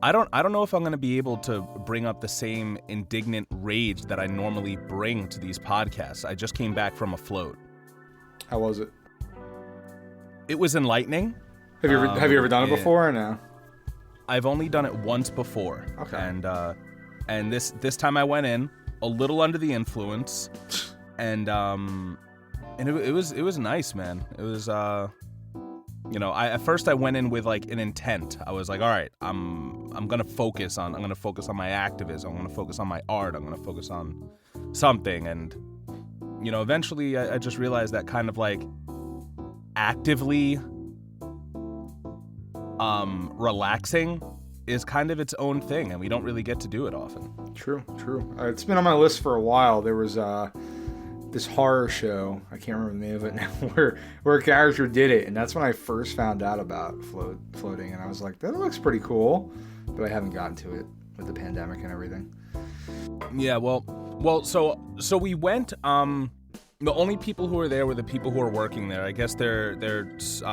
I don't know if I'm going to be able to bring up the same indignant rage that I normally bring to these podcasts. I just came back from a float. How was it? It was enlightening. Have you ever done it before or no? I've only done it once before. Okay. And this time I went in a little under the influence, and it was nice, man. It was at first I went in with like an intent. I was like, all right, I'm gonna focus on my activism. I'm gonna focus on my art. I'm gonna focus on something, and eventually I just realized that kind of like actively relaxing is kind of its own thing, and we don't really get to do it often. True. It's been on my list for a while. There was this horror show, I can't remember the name of it now, where a character did it, and that's when I first found out about floating, and I was like, that looks pretty cool, but I haven't gotten to it with the pandemic and everything. Yeah, well, so we went. The only people who were there were the people who were working there. I guess they're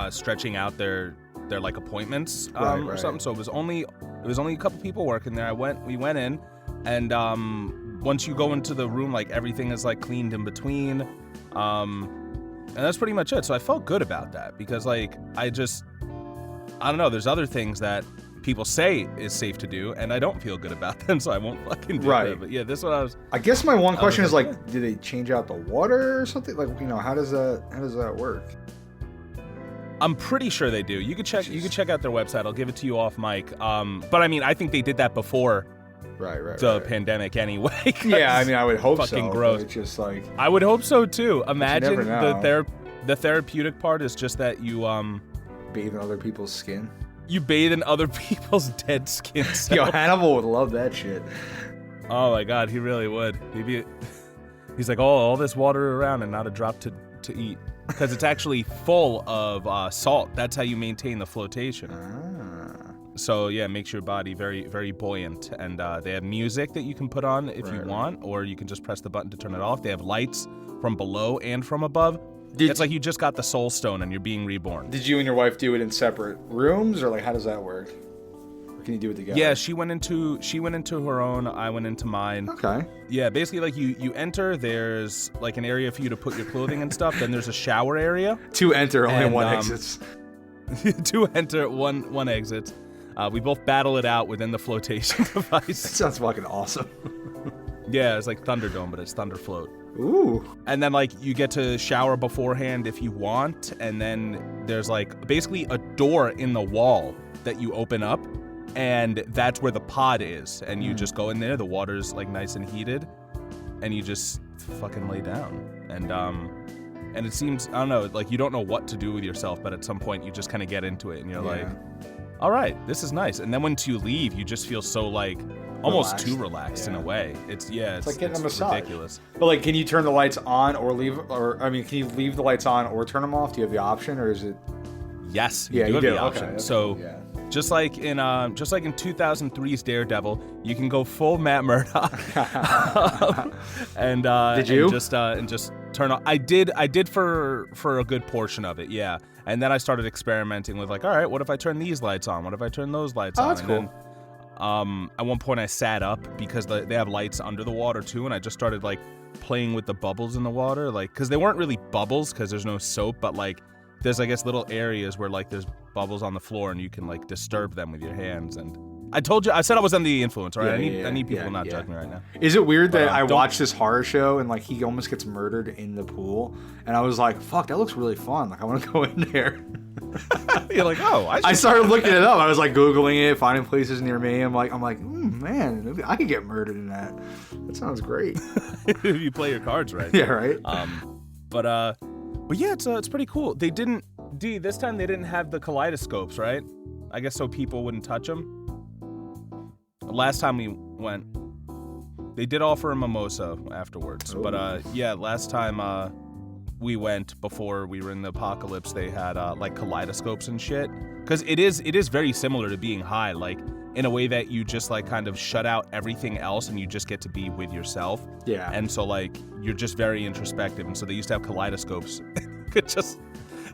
stretching out their like appointments or something. So it was only a couple people working there. We went in, and once you go into the room, like everything is like cleaned in between, and that's pretty much it. So I felt good about that because like I don't know. There's other things that people say is safe to do, and I don't feel good about them, so I won't fucking do it. But yeah, this one I guess my one question is like, do they change out the water or something? Like, how does that work? I'm pretty sure they do. You could check out their website. I'll give it to you off mic. But I mean, I think they did that before the pandemic anyway. Yeah, I mean, I would hope so. Fucking gross. It's just like, I would hope so too. Imagine the therapeutic part is just that you bathe in other people's skin. You bathe in other people's dead skin cells. Yo, Hannibal would love that shit. Oh my god, he really would. He's like, all this water around and not a drop to eat. Because it's actually full of salt. That's how you maintain the flotation. So yeah, it makes your body very, very buoyant. And they have music that you can put on if you want, or you can just press the button to turn it off. They have lights from below and from above. It's like you just got the soul stone and you're being reborn. Did you and your wife do it in separate rooms, or like how does that work? Or can you do it together? Yeah, she went into her own, I went into mine. Okay. Yeah, basically like you enter, there's like an area for you to put your clothing and stuff, then there's a shower area. To enter, only one exits. To enter, one exits. We both battle it out within the flotation device. That sounds fucking awesome. Yeah, it's like Thunderdome, but it's Thunder Float. Ooh. And then like you get to shower beforehand if you want, and then there's like basically a door in the wall that you open up, and that's where the pod is, and you just go in there, the water's like nice and heated, and you just fucking lay down. And it seems, I don't know, like you don't know what to do with yourself, but at some point you just kind of get into it and you're like, all right, this is nice. And then once you leave, you just feel so like almost too relaxed in a way. It's like getting a massage. Ridiculous. But like, can you turn the lights on or leave, or I mean, can you leave the lights on or turn them off? Do you have the option, or is it? Yes, you do have the option. Okay, so just like in 2003's Daredevil, you can go full Matt Murdock. And did you? And just turn on. I did for a good portion of it, yeah. And then I started experimenting with like, all right, what if I turn these lights on? What if I turn those lights on? That's cool. Then, at one point I sat up because they have lights under the water too, and I just started like playing with the bubbles in the water, like, because they weren't really bubbles because there's no soap, but like there's, I guess, little areas where like there's bubbles on the floor and you can like disturb them with your hands. And I said I was under the influence, right? I need people to not judge me right now. Is it weird that I watched this horror show and like he almost gets murdered in the pool, and I was like, fuck, that looks really fun, like I want to go in there. You're like, oh, I started looking it up. I was like Googling it, finding places near me. I'm like, man, maybe I could get murdered in that. That sounds great. If you play your cards right. Yeah, right. But yeah, it's pretty cool. They didn't, this time they didn't have the kaleidoscopes, right? I guess so people wouldn't touch them. Last time we went, they did offer a mimosa afterwards. But last time we went, before we were in the apocalypse, they had like kaleidoscopes and shit. Because it is very similar to being high, like in a way that you just like kind of shut out everything else and you just get to be with yourself. Yeah. And so like you're just very introspective. And so they used to have kaleidoscopes. You could just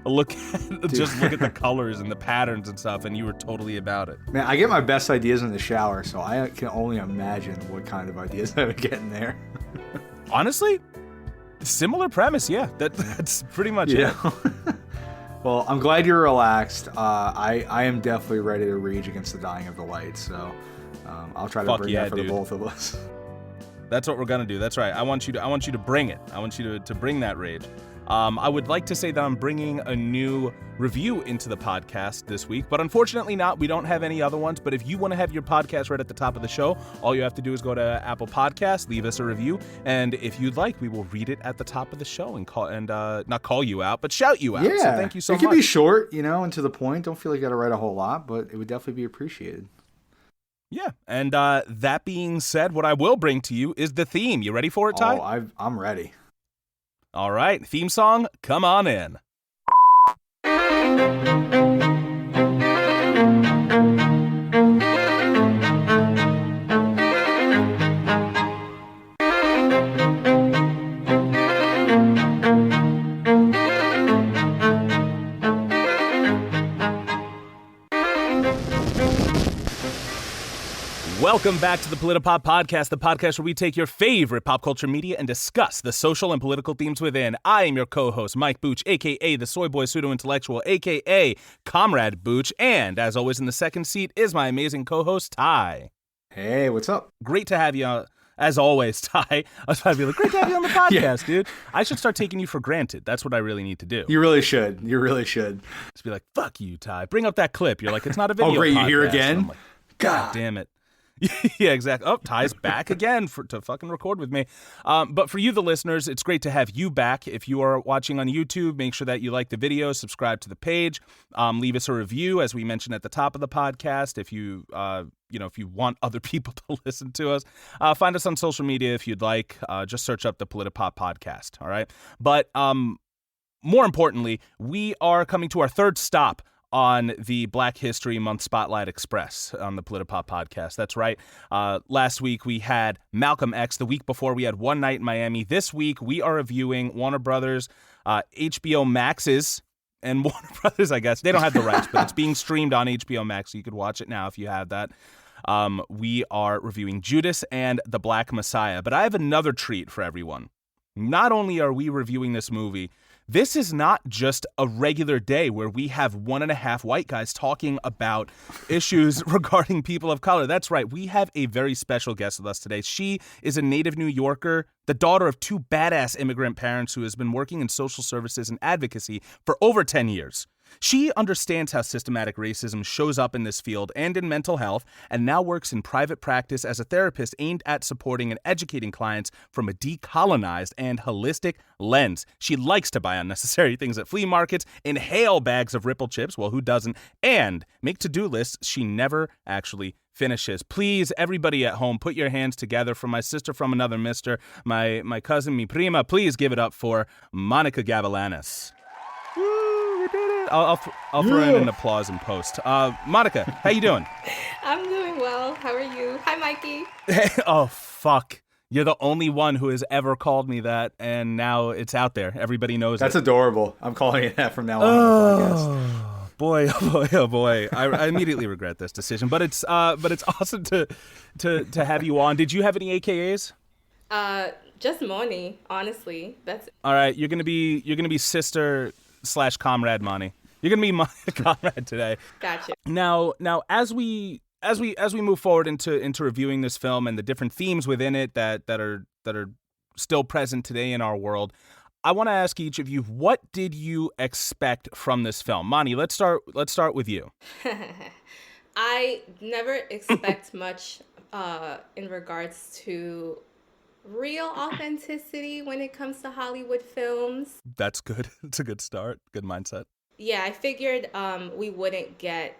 look at the colors and the patterns and stuff, and you were totally about it. Man, I get my best ideas in the shower, so I can only imagine what kind of ideas I would get in there. Honestly, similar premise, yeah. That's pretty much it. Well, I'm glad you're relaxed. I am definitely ready to rage against the dying of the light, so I'll try to bring that for the both of us. That's what we're gonna do. That's right. I want you to bring it. I want you to bring that rage. I would like to say that I'm bringing a new review into the podcast this week, but unfortunately not. We don't have any other ones, but if you want to have your podcast right at the top of the show, all you have to do is go to Apple Podcasts, leave us a review, and if you'd like, we will read it at the top of the show and not call you out, but shout you out. Yeah. So thank you so much. It can be short, and to the point. Don't feel like you got to write a whole lot, but it would definitely be appreciated. Yeah, and that being said, what I will bring to you is the theme. You ready for it, Ty? Oh, I'm ready. All right, theme song, come on in. Welcome back to the Politipop Podcast, the podcast where we take your favorite pop culture media and discuss the social and political themes within. I am your co-host, Mike Booch, a.k.a. the Soy Boy Pseudo-Intellectual, a.k.a. Comrade Booch, and as always in the second seat is my amazing co-host, Ty. Hey, what's up? Great to have you, as always, Ty. I was about to be like, great to have you on the podcast, dude. I should start taking you for granted. That's what I really need to do. You really should. Just be like, fuck you, Ty. Bring up that clip. You're like, it's not a video podcast. Oh, great, you here again? I'm like, God damn it. Yeah, exactly. Oh, Ty's back again to fucking record with me. But for you, the listeners, it's great to have you back. If you are watching on YouTube, make sure that you like the video, subscribe to the page, leave us a review, as we mentioned at the top of the podcast. If you, if you want other people to listen to us, find us on social media if you'd like. Just search up the Politipop Podcast. All right. But more importantly, we are coming to our third stop on the Black History Month Spotlight Express on the Politipop Podcast. That's right. Last week we had Malcolm X. The week before we had One Night in Miami. This week we are reviewing Warner Brothers, HBO Max's, and Warner Brothers, I guess. They don't have the rights, but it's being streamed on HBO Max, so you could watch it now if you have that. We are reviewing Judas and the Black Messiah. But I have another treat for everyone. Not only are we reviewing this movie, this is not just a regular day where we have 1.5 white guys talking about issues regarding people of color. That's right. We have a very special guest with us today. She is a native New Yorker, the daughter of 2 badass immigrant parents who has been working in social services and advocacy for over 10 years. She understands how systematic racism shows up in this field and in mental health, and now works in private practice as a therapist aimed at supporting and educating clients from a decolonized and holistic lens. She likes to buy unnecessary things at flea markets, inhale bags of Ripple chips, well, who doesn't, and make to-do lists she never actually finishes. Please, everybody at home, put your hands together for my sister from another mister, my cousin, mi prima. Please give it up for Monica Gavilanes. Woo, we did it. I'll throw in an applause in post. Monica, how you doing? I'm doing well. How are you? Hi, Mikey. Oh, fuck. You're the only one who has ever called me that, and now it's out there. Everybody knows That's it. adorable. I'm calling you that from now on the podcast. Boy, oh boy, oh boy! I immediately regret this decision, but it's awesome to have you on. Did you have any AKAs? Just Moni, honestly. That's all right. You're gonna be sister/comrade Moni. You're gonna be comrade today. Gotcha. Now, as we move forward into reviewing this film and the different themes within it that are still present today in our world, I want to ask each of you, what did you expect from this film? Moni, let's start with you. I never expect much in regards to real authenticity when it comes to Hollywood films. That's good. It's a good start. Good mindset. Yeah, I figured we wouldn't get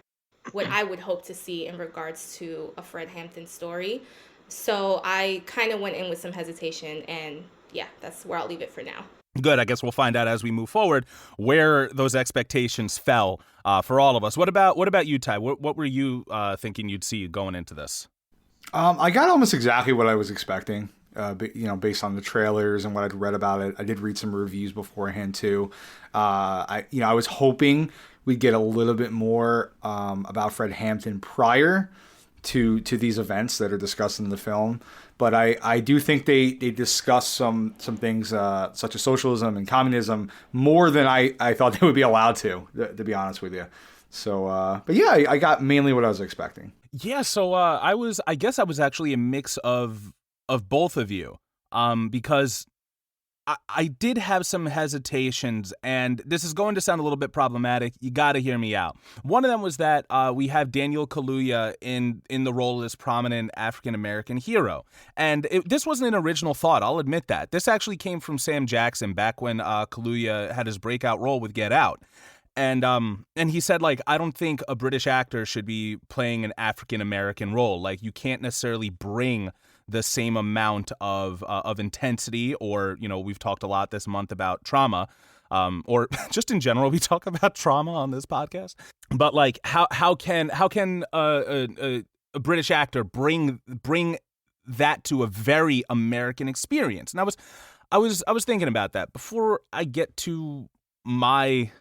what I would hope to see in regards to a Fred Hampton story. So I kind of went in with some hesitation, and yeah, that's where I'll leave it for now. Good. I guess we'll find out as we move forward where those expectations fell for all of us. What about you, Ty? What were you thinking you'd see going into this? I got almost exactly what I was expecting. based on the trailers and what I'd read about it. I did read some reviews beforehand too. I was hoping we'd get a little bit more about Fred Hampton prior to these events that are discussed in the film. But I do think they discuss some things such as socialism and communism more than I thought they would be allowed to be honest with you. So, but yeah, I got mainly what I was expecting. Yeah, so I guess I was actually a mix of both of you, because I did have some hesitations, and this is going to sound a little bit problematic. You got to hear me out. One of them was that we have Daniel Kaluuya in the role of this prominent African-American hero. And this wasn't an original thought, I'll admit that. This actually came from Sam Jackson back when Kaluuya had his breakout role with Get Out. And he said, like, I don't think a British actor should be playing an African-American role. Like, you can't necessarily bring the same amount of intensity, or, we've talked a lot this month about trauma, or just in general, we talk about trauma on this podcast. But like, how can a British actor bring that to a very American experience? And I was thinking about that before I get to my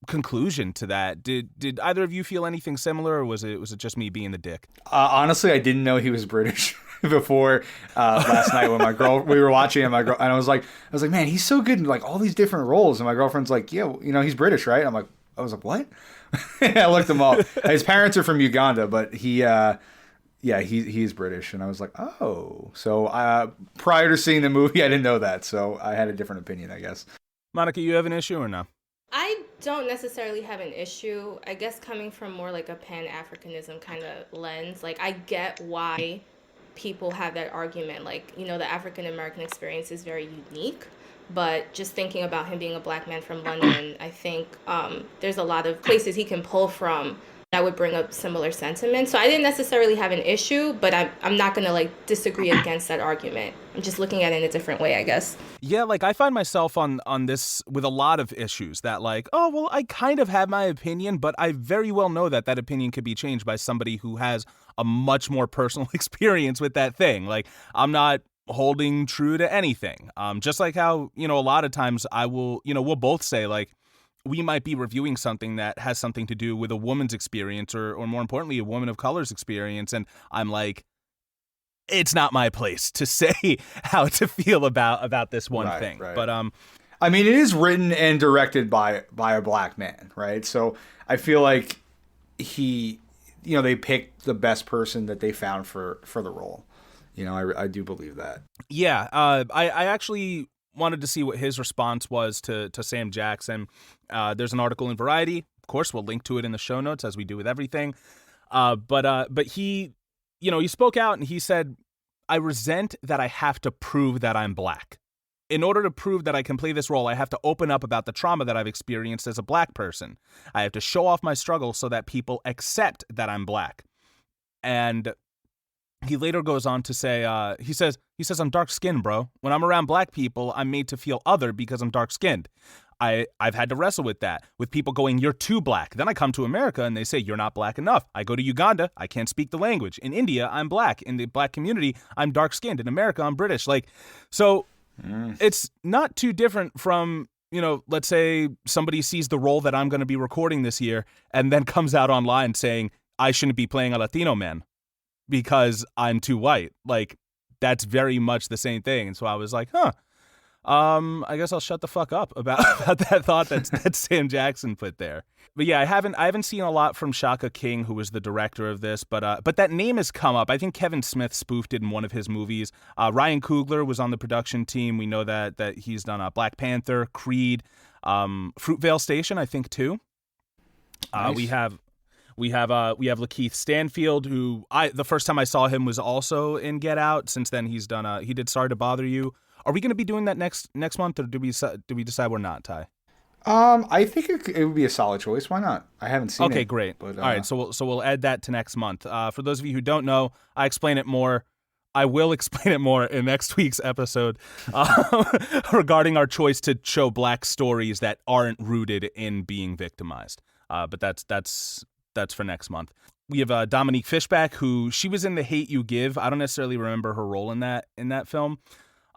conclusion to that. Did either of you feel anything similar, or was it just me being the dick? Honestly, I didn't know he was British before last night when we were watching him. And I was like, man, he's so good in like all these different roles. And my girlfriend's like, yeah, he's British, right? I was like, what? I looked him up. His parents are from Uganda, but he's British. And I was like, oh. So prior to seeing the movie, I didn't know that. So I had a different opinion, I guess. Monica, you have an issue or no? I don't necessarily have an issue. I guess coming from more like a Pan-Africanism kind of lens, like I get why people have that argument. Like, the African-American experience is very unique. But just thinking about him being a black man from London, I think there's a lot of places he can pull from that would bring up similar sentiments. So I didn't necessarily have an issue, but I'm not going to like disagree against that argument. I'm just looking at it in a different way, I guess. Yeah, like I find myself on this with a lot of issues that like, oh, well, I kind of have my opinion, but I very well know that opinion could be changed by somebody who has a much more personal experience with that thing. Like, I'm not holding true to anything. Just like how, a lot of times I will, we'll both say like, we might be reviewing something that has something to do with a woman's experience or more importantly, a woman of color's experience. And I'm like, it's not my place to say how to feel about this one thing. Right. But I mean, it is written and directed by a black man, right? So I feel like they picked the best person that they found for the role. I do believe that. Yeah. I actually wanted to see what his response was to Sam Jackson. There's an article in Variety. Of course, we'll link to it in the show notes as we do with everything. But he, he spoke out and he said, I resent that I have to prove that I'm black. In order to prove that I can play this role, I have to open up about the trauma that I've experienced as a black person. I have to show off my struggle so that people accept that I'm black. And he later goes on to say, he says, I'm dark-skinned, bro. When I'm around black people, I'm made to feel other because I'm dark-skinned. I've had to wrestle with that, with people going, you're too black. Then I come to America and they say, you're not black enough. I go to Uganda, I can't speak the language. In India, I'm black. In the black community, I'm dark-skinned. In America, I'm British. Like, so it's not too different from, let's say somebody sees the role that I'm going to be recording this year and then comes out online saying, I shouldn't be playing a Latino man because I'm too white. Like, that's very much the same thing. And so I was like, I guess I'll shut the fuck up about that thought that Sam Jackson put there. But yeah, I haven't seen a lot from Shaka King, who was the director of this, but that name has come up. I think Kevin Smith spoofed it in one of his movies. Ryan Coogler was on the production team. We know that he's done Black Panther, Creed, Fruitvale Station, I think too. Nice. We have Lakeith Stanfield, who the first time I saw him was also in Get Out. Since then, he did Sorry to Bother You. Are we going to be doing that next month, or do we decide we're not, Ty? I think it would be a solid choice. Why not? I haven't seen it. Okay, great. But, all right, so we'll add that to next month. For those of you who don't know, I explain it more. I will explain it more in next week's episode regarding our choice to show black stories that aren't rooted in being victimized. But that's for next month. We have Dominique Fishback, who she was in The Hate U Give. I don't necessarily remember her role in that film,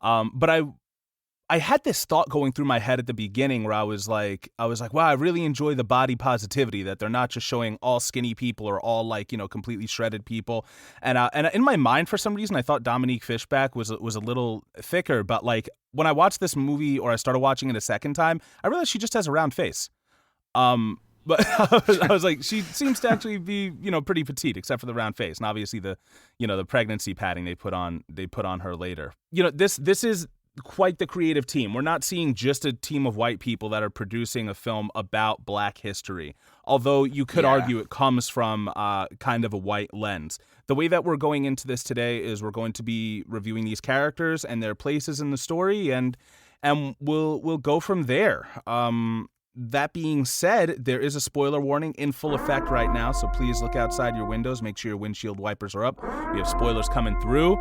but I had this thought going through my head at the beginning where I was like, wow, I really enjoy the body positivity, that they're not just showing all skinny people or all like, completely shredded people. And in my mind, for some reason, I thought Dominique Fishback was a little thicker. But like when I watched this movie, or I started watching it a second time, I realized she just has a round face. But I was like, she seems to actually be, pretty petite, except for the round face, and obviously the pregnancy padding they put on her later. This is quite the creative team. We're not seeing just a team of white people that are producing a film about Black history, although you could argue it comes from kind of a white lens. The way that we're going into this today is we're going to be reviewing these characters and their places in the story, and we'll go from there. That being said, there is a spoiler warning in full effect right now, so please look outside your windows. Make sure your windshield wipers are up. We have spoilers coming through,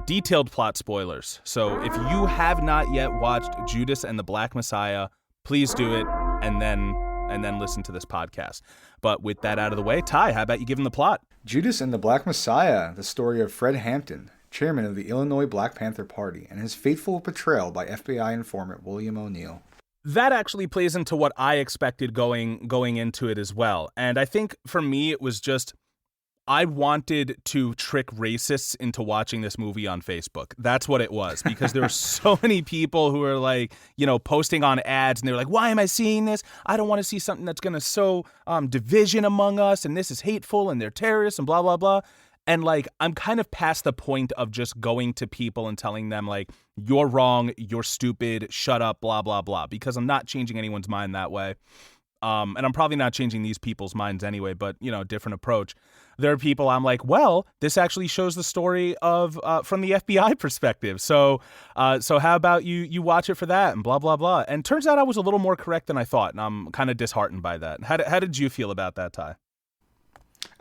detailed plot spoilers. So if you have not yet watched Judas and the Black Messiah, please do it, and then listen to this podcast. But with that out of the way, Ty, how about you give them the plot? Judas and the Black Messiah, the story of Fred Hampton, chairman of the Illinois Black Panther Party, and his fateful betrayal by FBI informant William O'Neill. That actually plays into what I expected going into it as well. And I think for me, it was just, I wanted to trick racists into watching this movie on Facebook. That's what it was, because there were so many people who were like, posting on ads, and they were like, why am I seeing this? I don't want to see something that's going to sow division among us, and this is hateful, and they're terrorists, and blah, blah, blah. And like, I'm kind of past the point of just going to people and telling them like, you're wrong, you're stupid, shut up, blah, blah, blah, because I'm not changing anyone's mind that way. And I'm probably not changing these people's minds anyway, but, different approach. There are people I'm like, well, this actually shows the story of from the FBI perspective. So how about you watch it for that, and blah, blah, blah. And turns out I was a little more correct than I thought, and I'm kind of disheartened by that. How did you feel about that, Ty?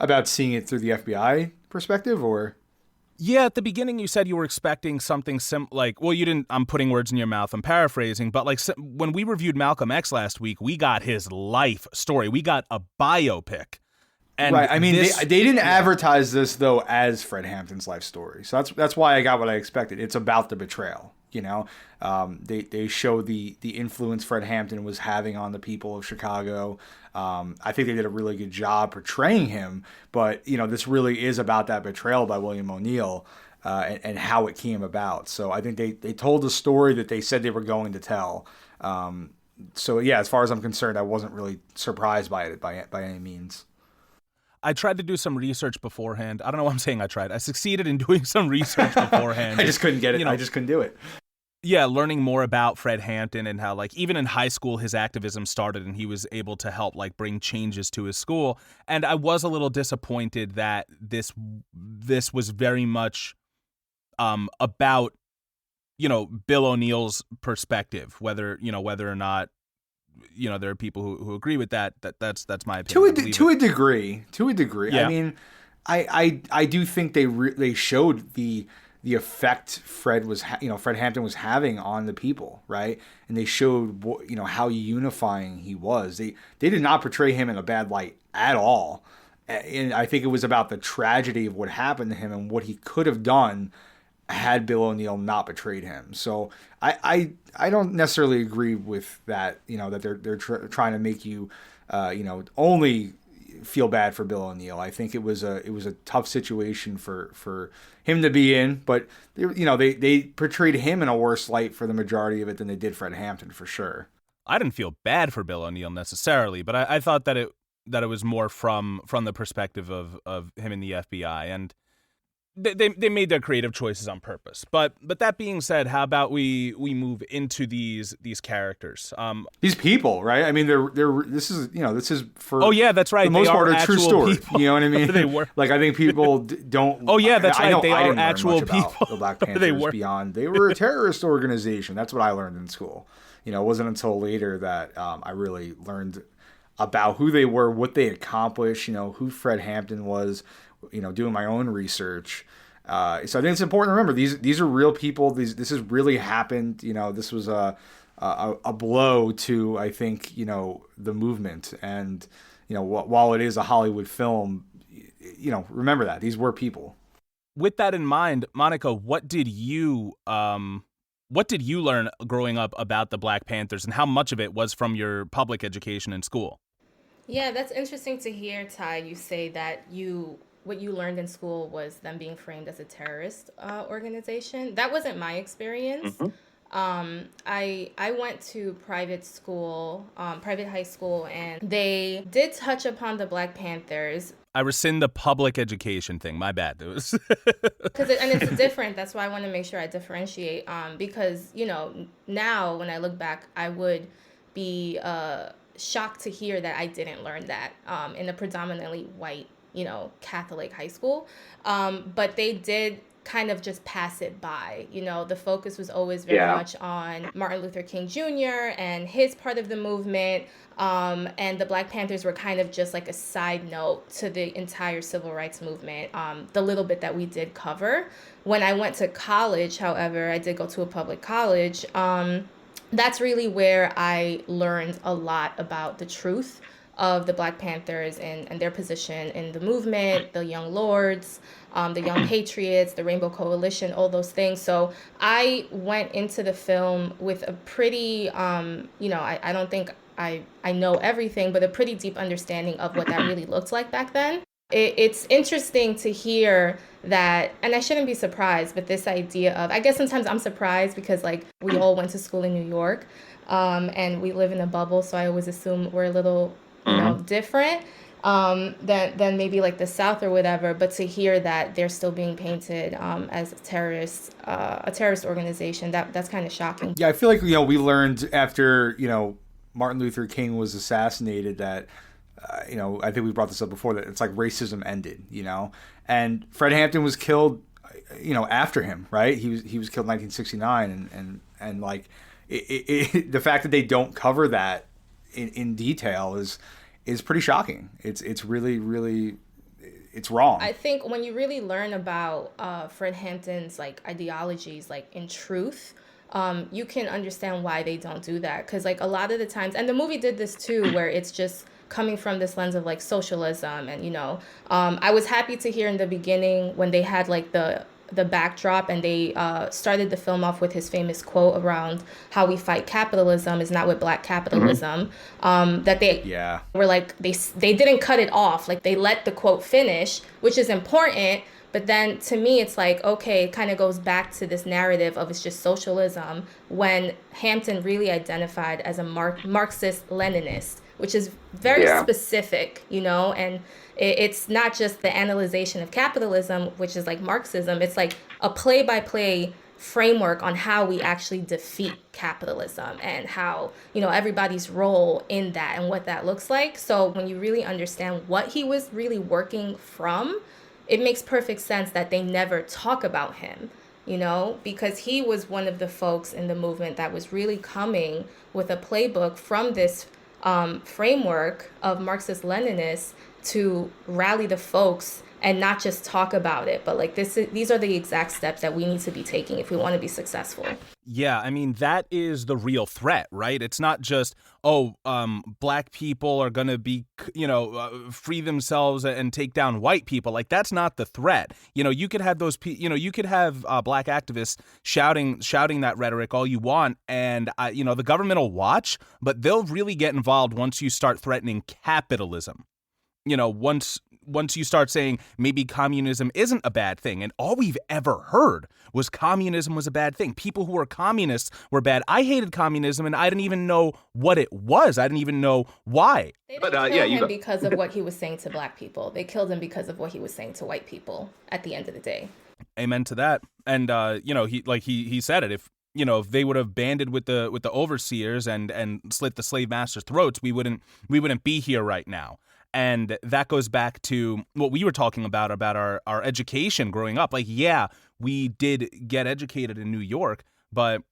About seeing it through the FBI perspective, or? Yeah, at the beginning you said you were expecting something well, you didn't, I'm putting words in your mouth, I'm paraphrasing, but like when we reviewed Malcolm X last week, we got his life story. We got a biopic. And right, I mean, they didn't advertise this, though, as Fred Hampton's life story. So that's why I got what I expected. It's about the betrayal, They show the influence Fred Hampton was having on the people of Chicago. I think they did a really good job portraying him, but this really is about that betrayal by William O'Neill and how it came about. So I think they told the story that they said they were going to tell. So yeah, as far as I'm concerned, I wasn't really surprised by it by any means. I tried to do some research beforehand. I don't know why I'm saying I tried. I succeeded in doing some research beforehand. I just couldn't get it. I just couldn't do it. Yeah, learning more about Fred Hampton and how, like, even in high school, his activism started and he was able to help, like, bring changes to his school. And I was a little disappointed that this was very much about, Bill O'Neill's perspective, whether or not, there are people who agree with that. That's my opinion. To a degree. Yeah. I mean, I do think they showed the effect Fred Hampton was having on the people, right? And they showed how unifying he was. They did not portray him in a bad light at all. And I think it was about the tragedy of what happened to him and what he could have done had Bill O'Neill not betrayed him. So I don't necessarily agree with that, that they're trying to make you, only feel bad for Bill O'Neill. I think it was a tough situation for him to be in, but they portrayed him in a worse light for the majority of it than they did Fred Hampton, for sure. I didn't feel bad for Bill O'Neill necessarily, but I thought that it was more from the perspective of him in the FBI, and they made their creative choices on purpose. But that being said, how about we move into these characters? These people, right? I mean, this is for oh yeah, that's right. The most part, a true story. People. You know what I mean? They were. Like, I think people don't. Oh yeah, that's right. They I are didn't actual learn much people. About the Black Panthers beyond they were a terrorist organization. That's what I learned in school. It wasn't until later that I really learned about who they were, what they accomplished. Who Fred Hampton was. Doing my own research. So I think it's important to remember these are real people. This has really happened. This was a blow to, I think, the movement. And while it is a Hollywood film, remember that these were people. With that in mind, Monica, what did you learn growing up about the Black Panthers, and how much of it was from your public education in school? Yeah, that's interesting to hear, Ty. You say that what you learned in school was them being framed as a terrorist organization. That wasn't my experience. I went to private school, private high school, and they did touch upon the Black Panthers. I rescind the public education thing. My bad. It was And it's different. That's why I want to make sure I differentiate. Because now when I look back, I would be shocked to hear that I didn't learn that in a predominantly white, Catholic high school. But they did kind of just pass it by. The focus was always very much on Martin Luther King Jr. and his part of the movement. And the Black Panthers were kind of just like a side note to the entire civil rights movement, the little bit that we did cover. When I went to college, however, I did go to a public college. That's really where I learned a lot about the truth of the Black Panthers and their position in the movement, the Young Lords, the Young Patriots, the Rainbow Coalition, all those things. So I went into the film with a pretty, I don't think I know everything, but a pretty deep understanding of what that really looked like back then. It's interesting to hear that, and I shouldn't be surprised, but this idea of, I guess sometimes I'm surprised because like we all went to school in New York and we live in a bubble. So I always assume we're a little, different than maybe like the South or whatever. But to hear that they're still being painted as a terrorist organization, that's kind of shocking. Yeah, I feel like, we learned after, Martin Luther King was assassinated that, I think we brought this up before, that it's like racism ended, and Fred Hampton was killed, after him, right? He was killed in 1969, and like the fact that they don't cover that in detail is pretty shocking. It's really, really, it's wrong. I think when you really learn about Fred Hampton's like ideologies, like in truth, you can understand why they don't do that. Because like a lot of the times, and the movie did this too, where it's just coming from this lens of like socialism. And, I was happy to hear in the beginning when they had like the backdrop and they started the film off with his famous quote around how we fight capitalism is not with Black capitalism, that they were like, they didn't cut it off. Like they let the quote finish, which is important. But then to me, it's like, okay, it kind of goes back to this narrative of it's just socialism when Hampton really identified as a Marxist-Leninist, which is very specific, and it's not just the analyzation of capitalism, which is like Marxism. It's like a play-by-play framework on how we actually defeat capitalism and how, everybody's role in that and what that looks like. So when you really understand what he was really working from, it makes perfect sense that they never talk about him, because he was one of the folks in the movement that was really coming with a playbook from this framework of Marxist-Leninists to rally the folks and not just talk about it, but like these are the exact steps that we need to be taking if we want to be successful. Yeah, I mean, that is the real threat, right? It's not just, Black people are going to be, free themselves and take down white people. Like, that's not the threat. You could have those, you could have Black activists shouting that rhetoric all you want, and, the government will watch, but they'll really get involved once you start threatening capitalism. Once you start saying maybe communism isn't a bad thing, and all we've ever heard was communism was a bad thing. People who were communists were bad. I hated communism, and I didn't even know what it was. I didn't even know why. They didn't kill him because of what he was saying to Black people. They killed him because of what he was saying to white people at the end of the day. Amen to that. And, he said it. If they would have banded with the overseers and slit the slave masters' throats, we wouldn't be here right now. And that goes back to what we were talking about our education growing up. Like, yeah, we did get educated in New York, but,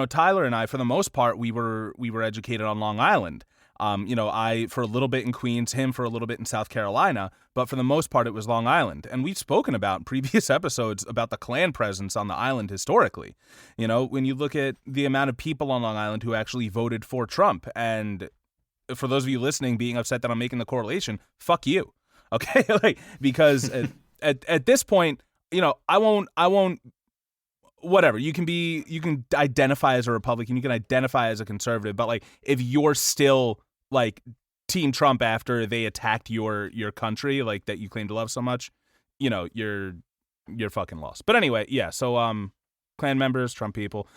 Tyler and I, for the most part, we were educated on Long Island. I for a little bit in Queens, him for a little bit in South Carolina, but for the most part, it was Long Island. And we've spoken about in previous episodes about the Klan presence on the island historically. When you look at the amount of people on Long Island who actually voted for Trump, and for those of you listening being upset that I'm making the correlation, fuck you. Okay, like because at this point, I won't. Whatever, you can identify as a Republican, you can identify as a conservative, but like if you're still like Team Trump after they attacked your country, like that you claim to love so much, you're fucking lost. But anyway, yeah. So Klan members, Trump people.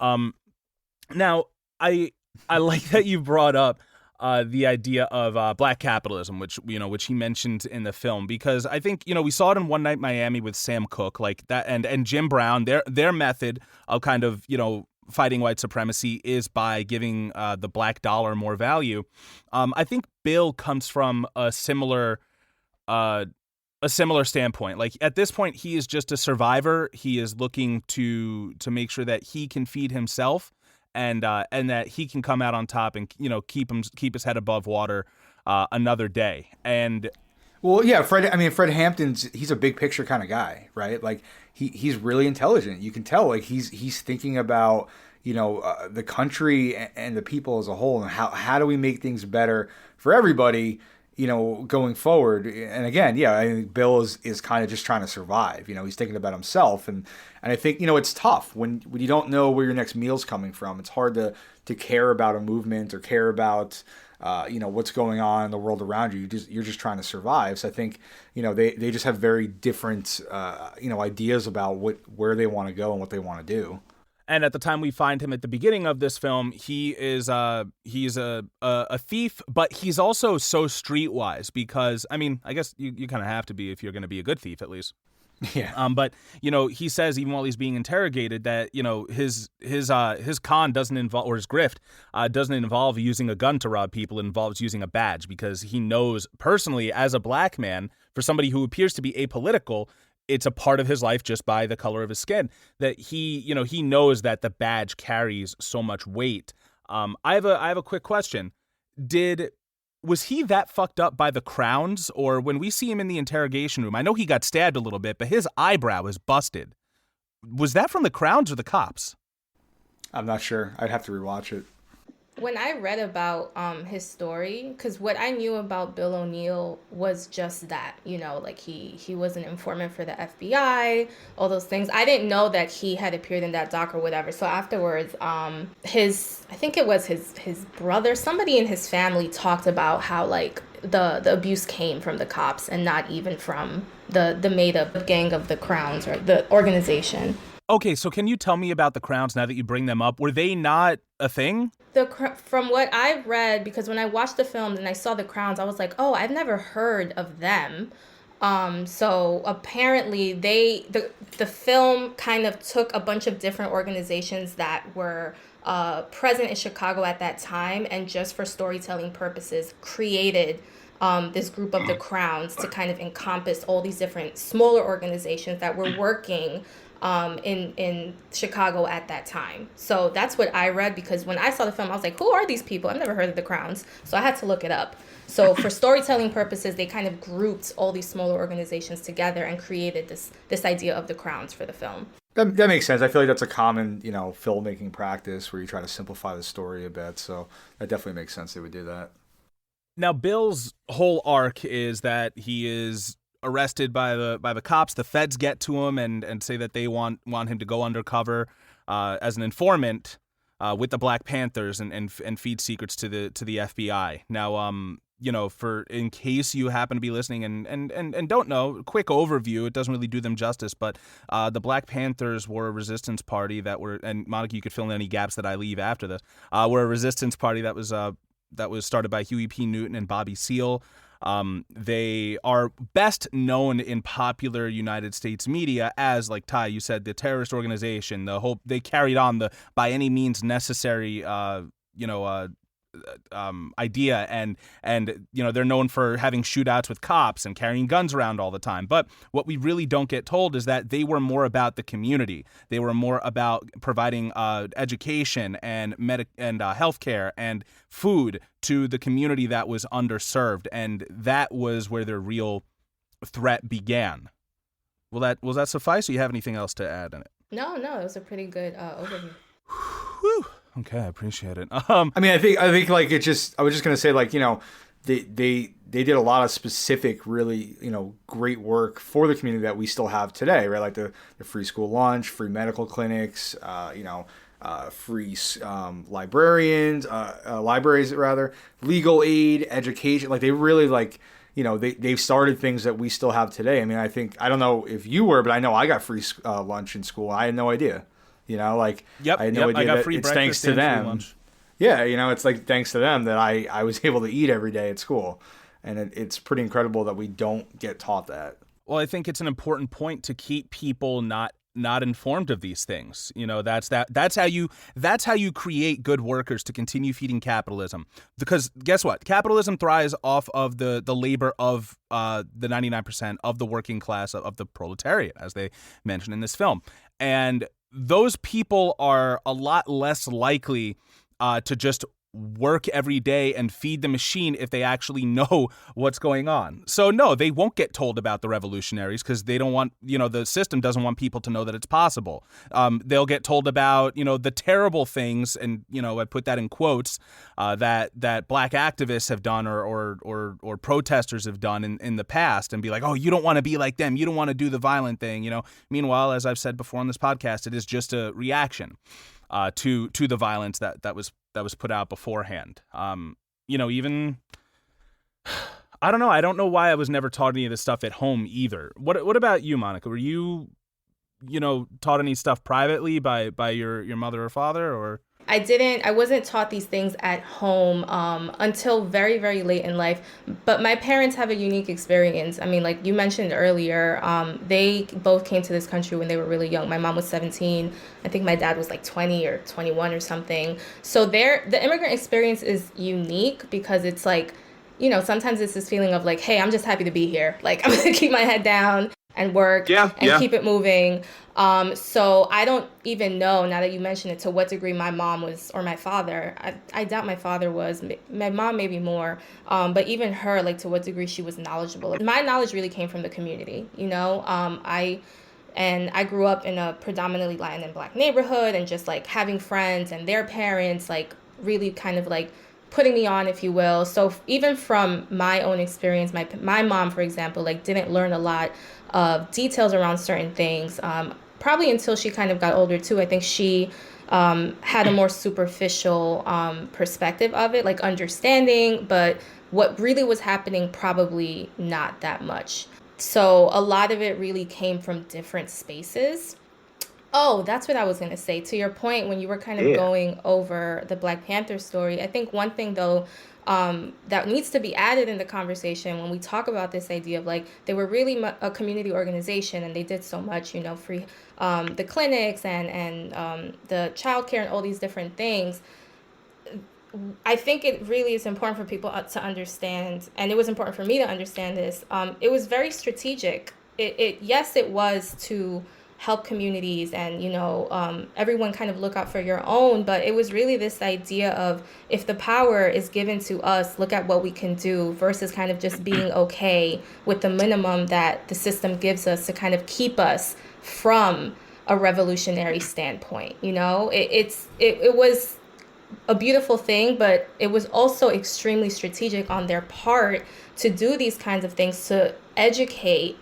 Now I like that you brought up the idea of black capitalism, which he mentioned in the film, because I think we saw it in One Night in Miami with Sam Cooke, like that, and Jim Brown. Their method of kind of fighting white supremacy is by giving the black dollar more value. I think Bill comes from a similar standpoint. Like at this point, he is just a survivor. He is looking to make sure that he can feed himself. And that he can come out on top and keep his head above water another day. And well, yeah, Fred he's a big picture kind of guy, right? Like he's really intelligent. You can tell like he's thinking about the country and the people as a whole, and how do we make things better for everybody, going forward. And again, yeah, I think Bill is kind of just trying to survive. He's thinking about himself, and I think it's tough when you don't know where your next meal's coming from. It's hard to care about a movement or care about what's going on in the world around you. You're just trying to survive. So I think they just have very different ideas about where they want to go and what they want to do. And at the time we find him at the beginning of this film, he's a thief, but he's also so streetwise because, I mean, I guess you kind of have to be if you're going to be a good thief, at least. Yeah. But he says even while he's being interrogated that his con doesn't involve, or his grift doesn't involve using a gun to rob people. It involves using a badge, because he knows personally as a black man, for somebody who appears to be apolitical, it's a part of his life just by the color of his skin, that he knows that the badge carries so much weight. I have a quick question. Was he that fucked up by the crowns, or when we see him in the interrogation room, I know he got stabbed a little bit, but his eyebrow is busted. Was that from the crowns or the cops? I'm not sure. I'd have to rewatch it. When I read about his story, because what I knew about Bill O'Neill was just that, like he was an informant for the FBI, all those things. I didn't know that he had appeared in that doc or whatever. So afterwards, I think it was his brother, somebody in his family talked about how like the abuse came from the cops and not even from the made up gang of the Crowns or the organization. Okay, so can you tell me about the Crowns now that you bring them up? Were they not a thing? From what I've read, because when I watched the film and I saw the Crowns, I was like, oh, I've never heard of them. So apparently the film kind of took a bunch of different organizations that were present in Chicago at that time, and just for storytelling purposes created this group of the Crowns to kind of encompass all these different smaller organizations that were working in Chicago at that time. So that's what I read, because when I saw the film, I was like, who are these people? I've never heard of the Crowns. So I had to look it up. So for storytelling purposes, they kind of grouped all these smaller organizations together and created this idea of the Crowns for the film. That makes sense. I feel like that's a common, filmmaking practice where you try to simplify the story a bit. So that definitely makes sense they would do that. Now, Bill's whole arc is that he is arrested by the cops. The feds get to him and say that they want him to go undercover as an informant with the Black Panthers and feed secrets to the FBI. Now, for in case you happen to be listening and don't know, quick overview, it doesn't really do them justice, but the Black Panthers were a resistance party and Monica, you could fill in any gaps that I leave after this, were a resistance party that was started by Huey P. Newton and Bobby Seale. They are best known in popular United States media as, like Ty, you said, the terrorist organization. They carried on the by any means necessary, idea, and they're known for having shootouts with cops and carrying guns around all the time. But what we really don't get told is that they were more about the community. They were more about providing education and healthcare and food to the community that was underserved, and that was where their real threat began. Will that suffice, or you have anything else to add in it? No, it was a pretty good overview. Whew. Okay, I appreciate it. I think like I was just gonna say, like, they they did a lot of specific, really, great work for the community that we still have today, right? Like the free school lunch, free medical clinics, free libraries rather, legal aid, education. Like they really they've started things that we still have today. I mean, I don't know if you were, but I know I got free lunch in school. I had no idea, I had no idea that it's thanks to them. Yeah, it's like thanks to them that I was able to eat every day at school. And it's pretty incredible that we don't get taught that. Well, I think it's an important point to keep people not informed of these things. That's how you create good workers to continue feeding capitalism. Because guess what? Capitalism thrives off of the labor of the 99% of the working class of the proletariat, as they mention in this film. And those people are a lot less likely to just work every day and feed the machine if they actually know what's going on. So no, they won't get told about the revolutionaries because they don't want, the system doesn't want people to know that it's possible. They'll get told about, the terrible things, and, I put that in quotes, that black activists have done or protesters have done in the past, and be like, oh, you don't want to be like them. You don't want to do the violent thing, Meanwhile, as I've said before on this podcast, it is just a reaction to the violence that was put out beforehand. Even I don't know. I don't know why I was never taught any of this stuff at home either. What about you, Monica? Were you, taught any stuff privately by your mother or father, or? I wasn't taught these things at home until very, very late in life. But my parents have a unique experience. I mean, like you mentioned earlier, they both came to this country when they were really young. My mom was 17. I think my dad was like 20 or 21 or something. So the immigrant experience is unique because it's like, sometimes it's this feeling of like, hey, I'm just happy to be here. Like, I'm going to keep my head down and work keep it moving. So I don't even know, now that you mention it, to what degree my mom was, or my father. I doubt my father was. My mom maybe more. But even her, like, to what degree she was knowledgeable. My knowledge really came from the community, I grew up in a predominantly Latin and Black neighborhood, and just like having friends and their parents, like really kind of like putting me on, if you will. So even from my own experience, my mom, for example, like didn't learn a lot of details around certain things, probably until she kind of got older too. I think she had a more superficial perspective of it, like understanding, but what really was happening, probably not that much. So a lot of it really came from different spaces. Oh, that's what I was going to say. To your point, when you were kind of going over the Black Panther story, I think one thing, though, that needs to be added in the conversation when we talk about this idea of, like, they were really a community organization, and they did so much, free the clinics and the childcare and all these different things. I think it really is important for people to understand, and it was important for me to understand this. It was very strategic. Yes, it was to help communities and, everyone kind of look out for your own. But it was really this idea of, if the power is given to us, look at what we can do, versus kind of just being okay with the minimum that the system gives us to kind of keep us from a revolutionary standpoint. It was a beautiful thing, but it was also extremely strategic on their part to do these kinds of things, to educate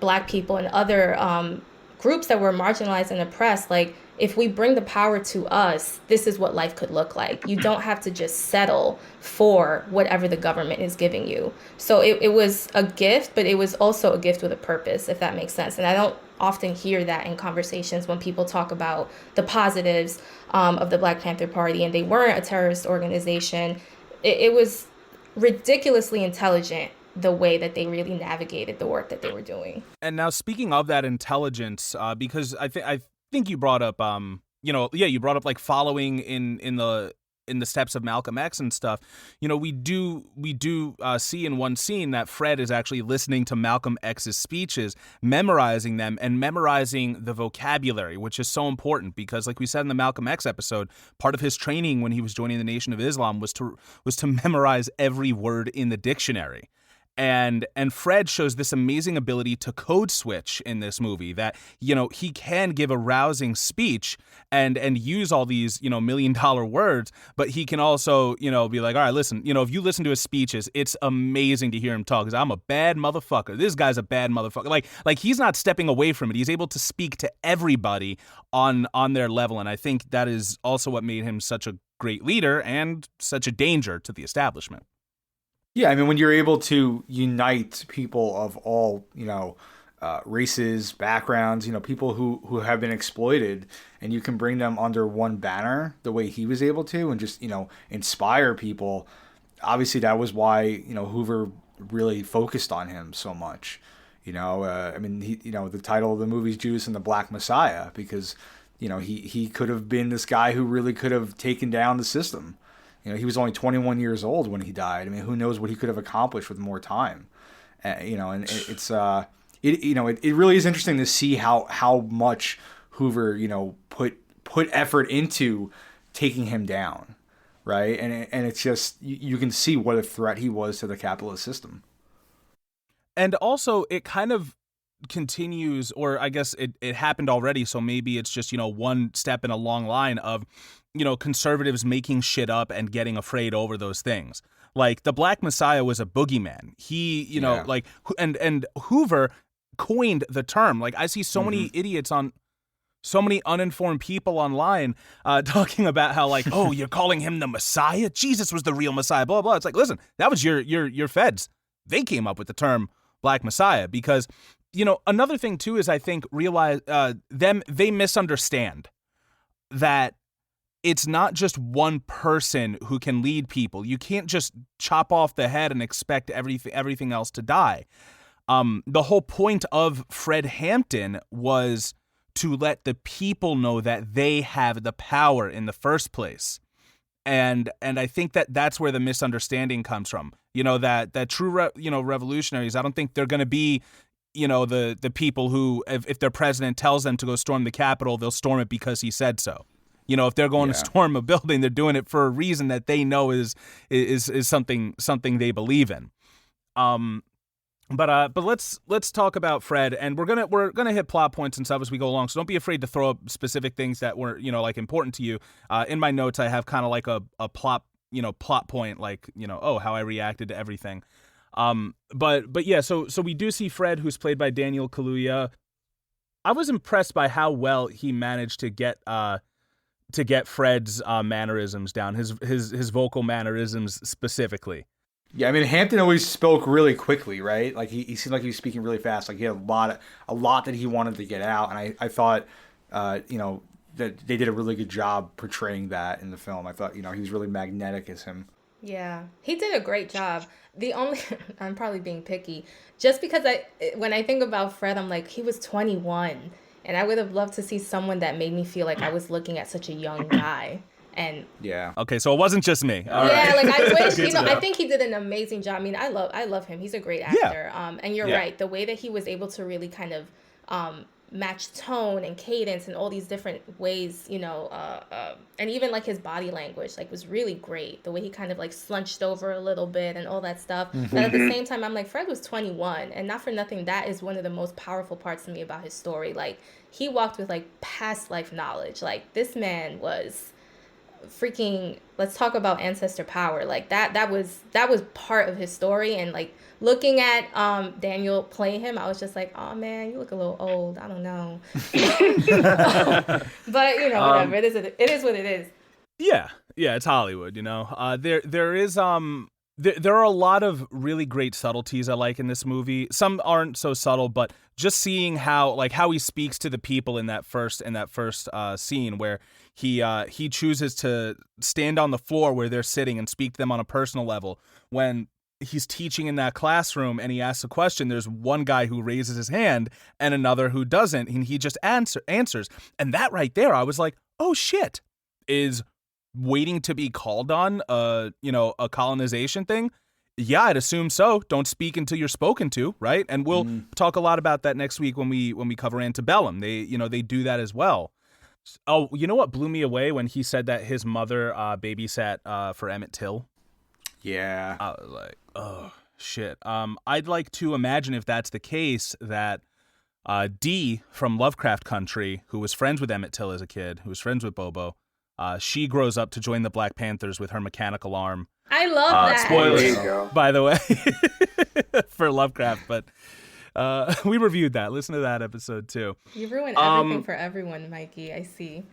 Black people and other groups that were marginalized and oppressed. Like, if we bring the power to us, this is what life could look like. You don't have to just settle for whatever the government is giving you. So it was a gift, but it was also a gift with a purpose, if that makes sense. And I don't often hear that in conversations when people talk about the positives of the Black Panther Party, and they weren't a terrorist organization. It was ridiculously intelligent, the way that they really navigated the work that they were doing. And now, speaking of that intelligence, because I think you brought up, you brought up like following in the steps of Malcolm X and stuff. We do see in one scene that Fred is actually listening to Malcolm X's speeches, memorizing them, and memorizing the vocabulary, which is so important because, like we said in the Malcolm X episode, part of his training when he was joining the Nation of Islam was to memorize every word in the dictionary. And Fred shows this amazing ability to code switch in this movie, that, you know, he can give a rousing speech and use all these, you know, $1 million words, but he can also, you know, be like, all right, listen, you know, if you listen to his speeches, it's amazing to hear him talk, because I'm a bad motherfucker. This guy's a bad motherfucker. Like he's not stepping away from it. He's able to speak to everybody on their level. And I think that is also what made him such a great leader and such a danger to the establishment. Yeah, I mean, when you're able to unite people of all, you know, races, backgrounds, you know, people who have been exploited, and you can bring them under one banner the way he was able to, and just, you know, inspire people. Obviously, that was why, you know, Hoover really focused on him so much. You know, I mean, you know, the title of the movie is Judas and the Black Messiah, because, you know, he could have been this guy who really could have taken down the system. You know, he was only 21 years old when he died. I mean, who knows what he could have accomplished with more time? You know, and it's it really is interesting to see how much Hoover, you know, put effort into taking him down, right? And it's just you can see what a threat he was to the capitalist system. And also, it kind of continues, or I guess it happened already, so maybe it's just, you know, one step in a long line of, you know, conservatives making shit up and getting afraid over those things. Like, the Black Messiah was a boogeyman. He, you know, like, and Hoover coined the term. Like, I see so many idiots so many uninformed people online talking about how, like, oh, you're calling him the Messiah? Jesus was the real Messiah, blah, blah. It's like, listen, that was your feds. They came up with the term Black Messiah because, you know, another thing too is I think they misunderstand that it's not just one person who can lead people. You can't just chop off the head and expect everything else to die. The whole point of Fred Hampton was to let the people know that they have the power in the first place. And I think that's where the misunderstanding comes from. You know, that true revolutionaries, I don't think they're going to be, you know, the people who, if their president tells them to go storm the Capitol, they'll storm it because he said so. You know, if they're going to storm a building, they're doing it for a reason that they know is something they believe in. But let's talk about Fred, and we're gonna hit plot points and stuff as we go along. So don't be afraid to throw up specific things that were, you know, like important to you. In my notes, I have kind of like a plot point, like, you know, oh, how I reacted to everything. But yeah, so we do see Fred, who's played by Daniel Kaluuya. I was impressed by how well he managed to get Fred's mannerisms down, his vocal mannerisms specifically. Yeah, I mean, Hampton always spoke really quickly, right? Like he seemed like he was speaking really fast. Like he had a lot that he wanted to get out, and I thought, you know, that they did a really good job portraying that in the film. I thought, you know, he was really magnetic as him. Yeah, he did a great job. I'm probably being picky, just because when I think about Fred, I'm like, he was 21, and I would have loved to see someone that made me feel like I was looking at such a young guy. And yeah, okay, so it wasn't just me. All right. Like I wish, you know, I think he did an amazing job. I mean, I love him. He's a great actor. Yeah. And you're right, the way that he was able to really kind of match tone and cadence and all these different ways, you know, and even like his body language, like, was really great. The way he kind of like slunched over a little bit and all that stuff. But at the same time, I'm like, Fred was 21, and not for nothing, that is one of the most powerful parts to me about his story. Like, he walked with like past life knowledge. Like, this man was freaking, let's talk about ancestor power. Like that was part of his story. And like, looking at Daniel play him, I was just like, oh man, you look a little old. I don't know. But you know, whatever. It is what it is. Yeah, it's Hollywood, you know. There are a lot of really great subtleties I like in this movie. Some aren't so subtle, but just seeing how he speaks to the people in that first scene where he chooses to stand on the floor where they're sitting and speak to them on a personal level. When he's teaching in that classroom and he asks a question, there's one guy who raises his hand and another who doesn't, and he just answers. And that right there, I was like, oh shit, is waiting to be called on a colonization thing? Yeah, I'd assume so. Don't speak until you're spoken to, right? And we'll talk a lot about that next week when we cover Antebellum. They do that as well. Oh, you know what blew me away when he said that his mother babysat for Emmett Till? Yeah. I was like, oh. shit. I'd like to imagine if that's the case that Dee from Lovecraft Country, who was friends with Emmett Till as a kid, who was friends with Bobo, she grows up to join the Black Panthers with her mechanical arm. I love that. Spoilers, There you go. by the way, for Lovecraft, but we reviewed that. Listen to that episode too. You ruin everything for everyone, Mikey. I see.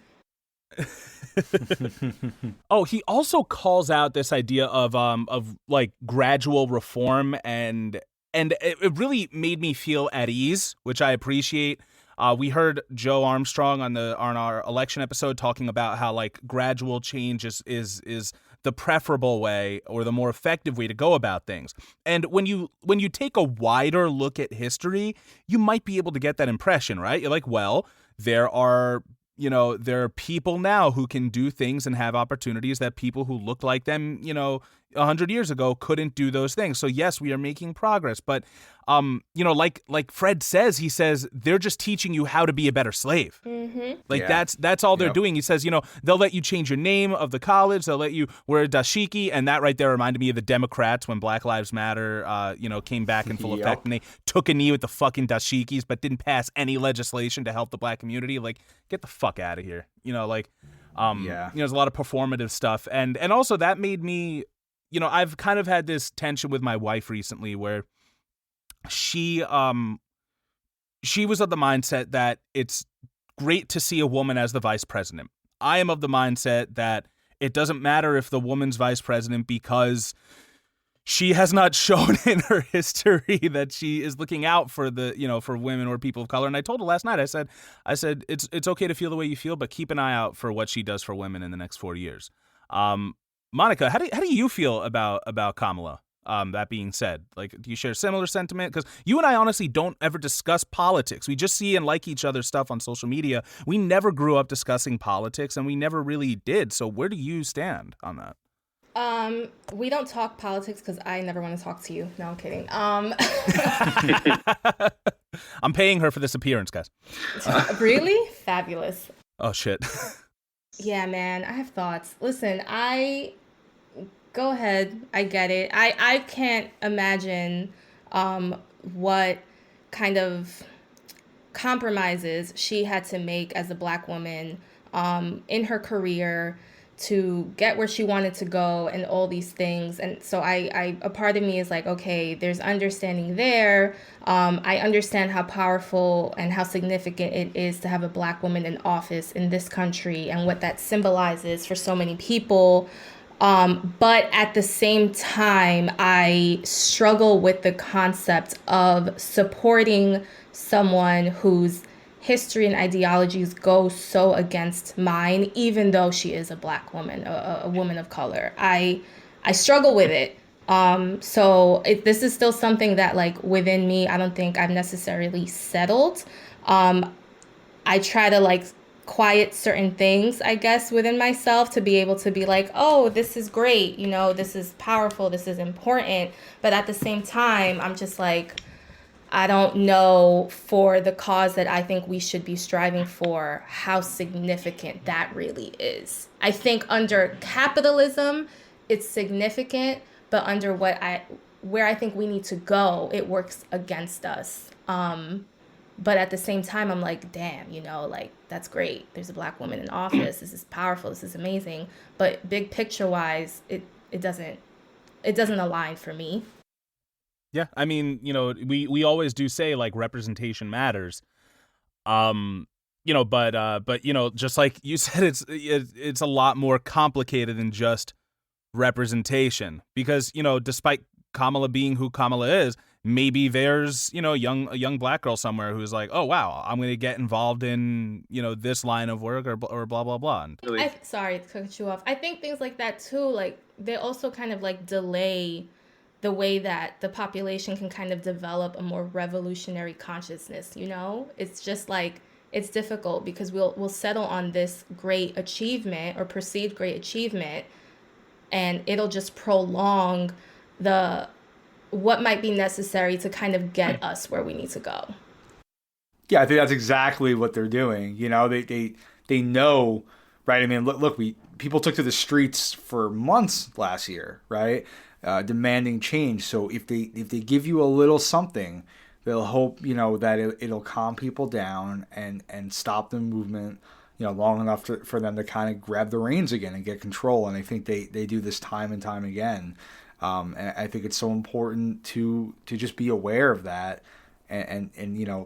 Oh, he also calls out this idea of like gradual reform, and it really made me feel at ease, which I appreciate. We heard Joe Armstrong on our election episode talking about how like gradual change is the preferable way or the more effective way to go about things. And when you take a wider look at history, you might be able to get that impression, right? You're like, well, there are people now who can do things and have opportunities that people who looked like them, 100 years ago couldn't do those things. So yes, we are making progress, but like Fred says, he says they're just teaching you how to be a better slave. Mm-hmm. Like that's all they're doing. He says, they'll let you change your name of the college, they'll let you wear a dashiki, and that right there reminded me of the Democrats when Black Lives Matter came back in full effect, and they took a knee with the fucking dashikis but didn't pass any legislation to help the Black community. Like, get the fuck out of here. There's a lot of performative stuff, and also that made me, I've kind of had this tension with my wife recently where she was of the mindset that it's great to see a woman as the vice president. I am of the mindset that it doesn't matter if the woman's vice president because she has not shown in her history that she is looking out for for women or people of color. And I told her last night, I said it's okay to feel the way you feel, but keep an eye out for what she does for women in the next 40 years. Monica, how do you feel about Kamala? That being said, like, do you share a similar sentiment? Because you and I honestly don't ever discuss politics. We just see and like each other's stuff on social media. We never grew up discussing politics, and we never really did. So where do you stand on that? We don't talk politics because I never want to talk to you. No, I'm kidding. I'm paying her for this appearance, guys. Really? Fabulous. Oh, shit. Yeah, man, I have thoughts. Listen, go ahead. I get it. I can't imagine what kind of compromises she had to make as a Black woman in her career to get where she wanted to go and all these things. And so a part of me is like, okay, there's understanding there. I understand how powerful and how significant it is to have a Black woman in office in this country and what that symbolizes for so many people. But at the same time, I struggle with the concept of supporting someone whose history and ideologies go so against mine, even though she is a Black woman, a woman of color. I struggle with it. This is still something that, like, within me, I don't think I've necessarily settled. I try to, like, quiet certain things, I guess, within myself to be able to be like, oh, this is great, this is powerful, this is important. But at the same time, I'm just like, I don't know, for the cause that I think we should be striving for, how significant that really is. I think under capitalism, it's significant, but under where I think we need to go, it works against us. But at the same time, I'm like, damn, like, that's great. There's a Black woman in office. This is powerful. This is amazing. But big picture wise, it doesn't align for me. Yeah, I mean, we always do say, like, representation matters. But just like you said, it's a lot more complicated than just representation, because, despite Kamala being who Kamala is, maybe there's, a young Black girl somewhere who's like, oh, wow, I'm going to get involved in, this line of work or blah, blah, blah. Sorry to cut you off. I think things like that too, like, they also kind of like delay the way that the population can kind of develop a more revolutionary consciousness, It's just like, it's difficult because we'll settle on this great achievement or perceived great achievement, and it'll just prolong what might be necessary to kind of get us where we need to go. Yeah, I think that's exactly what they're doing. They know, right? I mean, look, people took to the streets for months last year, right? Demanding change. So if they give you a little something, they'll hope, that it'll calm people down and stop the movement, long enough for them to kind of grab the reins again and get control. And I think they do this time and time again. And I think it's so important to just be aware of that. And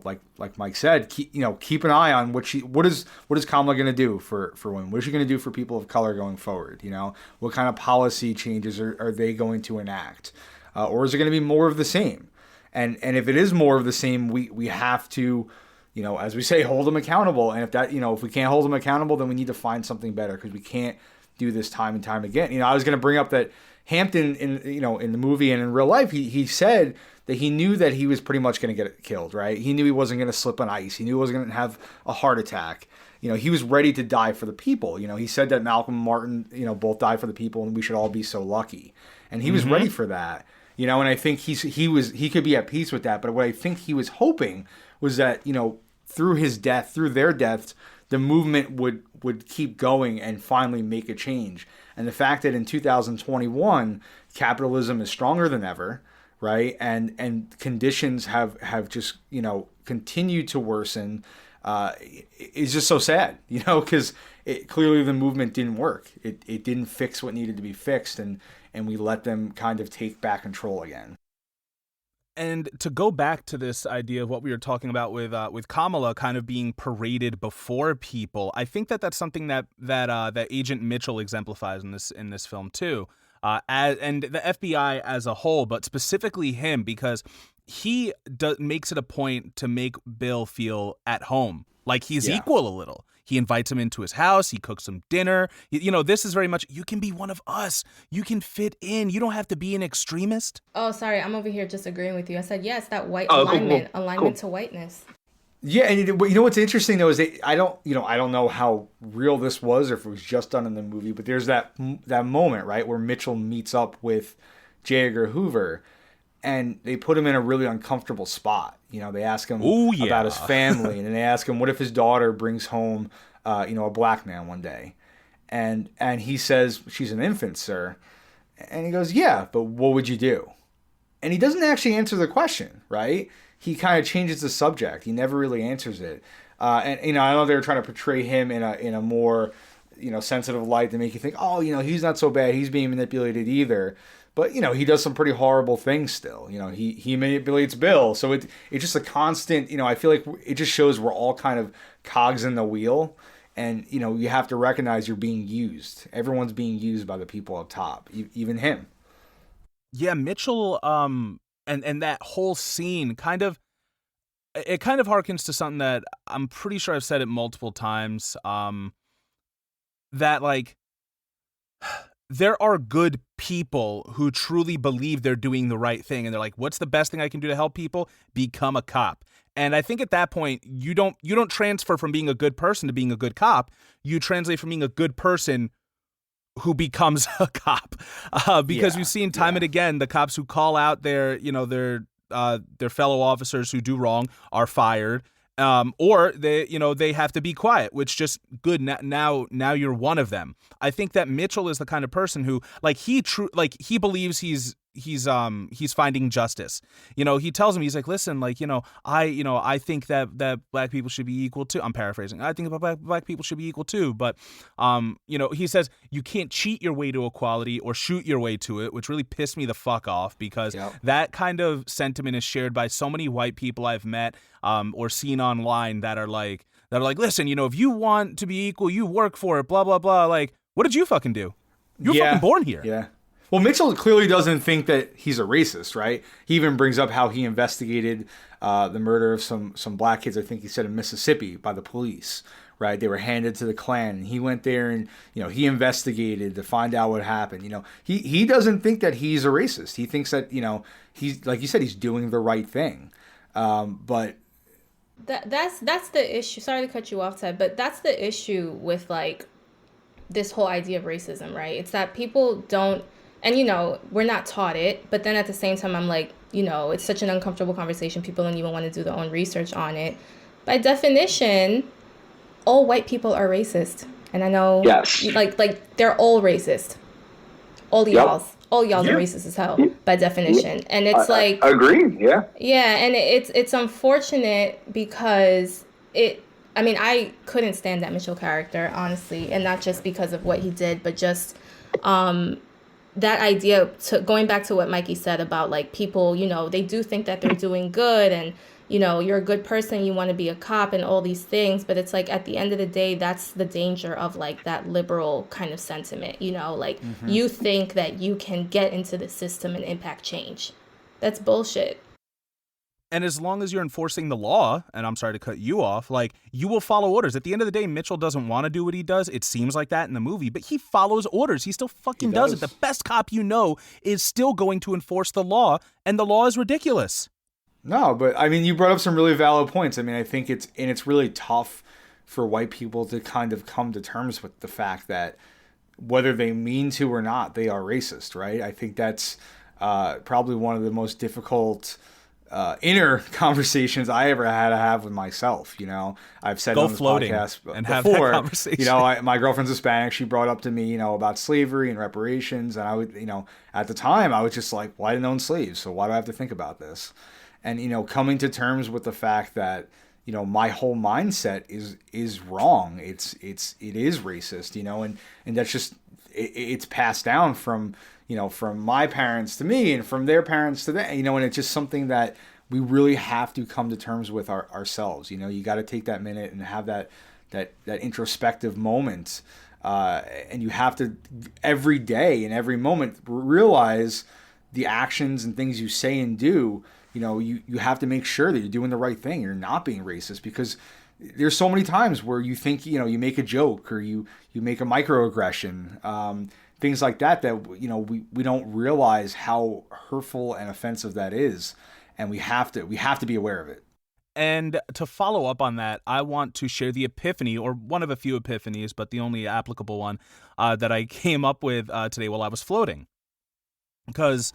like Mike said, keep an eye on what is Kamala going to do for women? What is she going to do for people of color going forward? What kind of policy changes are they going to enact? Or is it going to be more of the same? And if it is more of the same, we have to, as we say, hold them accountable. And if we can't hold them accountable, then we need to find something better, because we can't do this time and time again. I was going to bring up that Hampton in the movie and in real life, he said that he knew that he was pretty much going to get killed, right? He knew he wasn't going to slip on ice. He knew he wasn't going to have a heart attack. He was ready to die for the people. He said that Malcolm and Martin, both died for the people, and we should all be so lucky. And he was ready for that. And I think he could be at peace with that. But what I think he was hoping was that, through his death, through their deaths, the movement would keep going and finally make a change. And the fact that in 2021, capitalism is stronger than ever, right? And conditions have just, continued to worsen, is just so sad, because clearly the movement didn't work. It didn't fix what needed to be fixed, and we let them kind of take back control again. And to go back to this idea of what we were talking about with Kamala kind of being paraded before people, I think that's something that Agent Mitchell exemplifies in this film too, and the FBI as a whole, but specifically him, because he makes it a point to make Bill feel at home, like he's equal a little. He invites him into his house. He cooks him dinner. This is very much, you can be one of us. You can fit in. You don't have to be an extremist. Oh, sorry. I'm over here just agreeing with you. I said, yes, that white alignment to whiteness. Yeah, and what's interesting though is I don't know how real this was or if it was just done in the movie, but there's that moment, right, where Mitchell meets up with J. Edgar Hoover, and they put him in a really uncomfortable spot. They ask him about his family, and then they ask him what if his daughter brings home, a black man one day, and he says, "She's an infant, sir," and he goes, "Yeah, but what would you do?" And he doesn't actually answer the question, right? He kind of changes the subject. He never really answers it, and I know they were trying to portray him in a more sensitive light to make you think, oh, he's not so bad. He's being manipulated either. But, he does some pretty horrible things still. He manipulates Bill. So it's just a constant, I feel like it just shows we're all kind of cogs in the wheel. And, you have to recognize you're being used. Everyone's being used by the people up top, even him. Yeah, Mitchell, and that whole scene kind of harkens to something that I'm pretty sure I've said it multiple times. That, like, there are good people who truly believe they're doing the right thing, and they're like, what's the best thing I can do to help people? Become a cop. And I think at that point, you don't transfer from being a good person to being a good cop. You translate from being a good person who becomes a cop, because we've seen time and again the cops who call out their fellow officers who do wrong are fired. Or they have to be quiet, which just good. Now you're one of them. I think that Mitchell is the kind of person who, like, he believes he's finding justice. He tells him, he's like, listen, like, I think that black people should be equal too. I'm paraphrasing. I think black people should be equal too. But, he says you can't cheat your way to equality or shoot your way to it, which really pissed me the fuck off, because that kind of sentiment is shared by so many white people I've met, or seen online that are like, listen, if you want to be equal, you work for it, blah, blah, blah. Like, what did you fucking do? You were fucking born here. Yeah. Well, Mitchell clearly doesn't think that he's a racist, right? He even brings up how he investigated the murder of some black kids, I think he said, in Mississippi by the police, right? They were handed to the Klan. And he went there and, he investigated to find out what happened. He doesn't think that he's a racist. He thinks that, he's, like you said, he's doing the right thing. But that's the issue. Sorry to cut you off, Ted, but that's the issue with, like, this whole idea of racism, right? It's that people don't, and, we're not taught it, but then at the same time, I'm like, it's such an uncomfortable conversation. People don't even want to do their own research on it. By definition, all white people are racist. And I know, Yes. like they're all racist. All y'all's are racist as hell by definition. And it's like, agreed. Yeah. Yeah, and it's unfortunate because I couldn't stand that Mitchell character, honestly, and not just because of what he did, but just that idea, going back to what Mikey said about like people, you know, they do think that they're doing good, and you know, you're a good person, you want to be a cop and all these things, but it's like at the end of the day, that's the danger of like that liberal kind of sentiment, you know, like you think that you can get into the system and impact change. That's bullshit. And as long as you're enforcing the law, and I'm sorry to cut you off, like, you will follow orders. At the end of the day, Mitchell doesn't want to do what he does. It seems like that in the movie, but he follows orders. He still fucking does it. The best cop you know is still going to enforce the law, and the law is ridiculous. No, but I mean, you brought up some really valid points. I mean, I think it's really tough for white people to kind of come to terms with the fact that whether they mean to or not, they are racist, right? I think that's probably one of the most difficult inner conversations I ever had to have with myself. You know, I've said on this podcast and before, have that conversation. You know, my girlfriend's Hispanic. She brought up to me, you know, about slavery and reparations. And I would, you know, at the time I was just like, well, I didn't own slaves, so why do I have to think about this? And, you know, coming to terms with the fact that, you know, my whole mindset is wrong. It is racist, you know, and that's just, it's passed down from, you know, from my parents to me and from their parents to them, you know, and it's just something that we really have to come to terms with ourselves. You know, you got to take that minute and have that introspective moment. And you have to every day and every moment realize the actions and things you say and do. You know, you have to make sure that you're doing the right thing. You're not being racist, because there's so many times where you think, you know, you make a joke or you make a microaggression, things like that, you know, we don't realize how hurtful and offensive that is. And we have to be aware of it. And to follow up on that, I want to share the epiphany, or one of a few epiphanies, but the only applicable one that I came up with today while I was floating. Because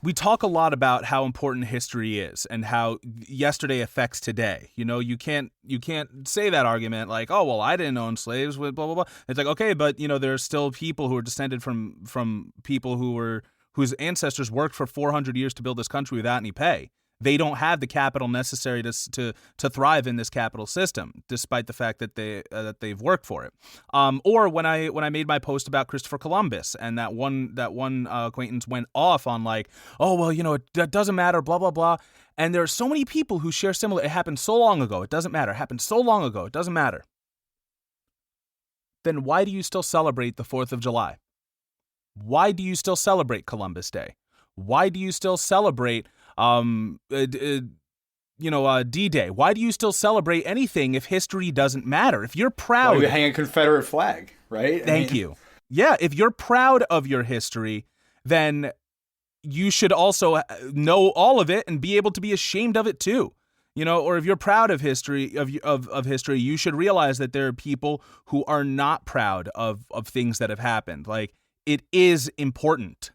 we talk a lot about how important history is and how yesterday affects today. You know, you can't say that argument like, oh, well, I didn't own slaves with blah, blah, blah. It's like, okay, but, you know, there's still people who are descended from people whose ancestors worked for 400 years to build this country without any pay. They don't have the capital necessary to thrive in this capital system, despite the fact that they've worked for it. Or when I made my post about Christopher Columbus, and that one acquaintance went off on like, oh, well, you know, it doesn't matter, blah blah blah. And there are so many people who share similar. It happened so long ago. It doesn't matter. It happened so long ago. It doesn't matter. Then why do you still celebrate the 4th of July? Why do you still celebrate Columbus Day? Why do you still celebrate D-Day? Why do you still celebrate anything if history doesn't matter? If you're proud... Well, you hang a Confederate flag, right? Thank you. Yeah, if you're proud of your history, then you should also know all of it and be able to be ashamed of it too. You know, or if you're proud of history, of history, you should realize that there are people who are not proud of things that have happened. Like, it is important.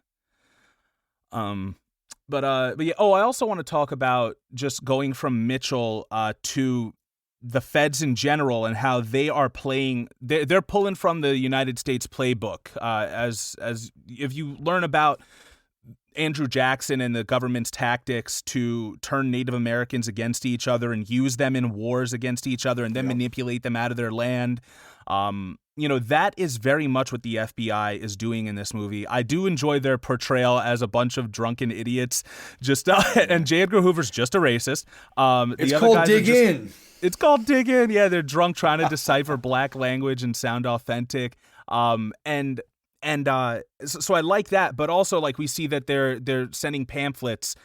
But yeah. Oh, I also want to talk about just going from Mitchell to the feds in general and how they are playing. They're pulling from the United States playbook. As if you learn about Andrew Jackson and the government's tactics to turn Native Americans against each other and use them in wars against each other and then manipulate them out of their land. You know, that is very much what the FBI is doing in this movie. I do enjoy their portrayal as a bunch of drunken idiots. And J. Edgar Hoover's just a racist. It's called Dig In. It's called Dig In. Yeah, they're drunk trying to decipher black language and sound authentic. So I like that, but also like we see that they're sending pamphlets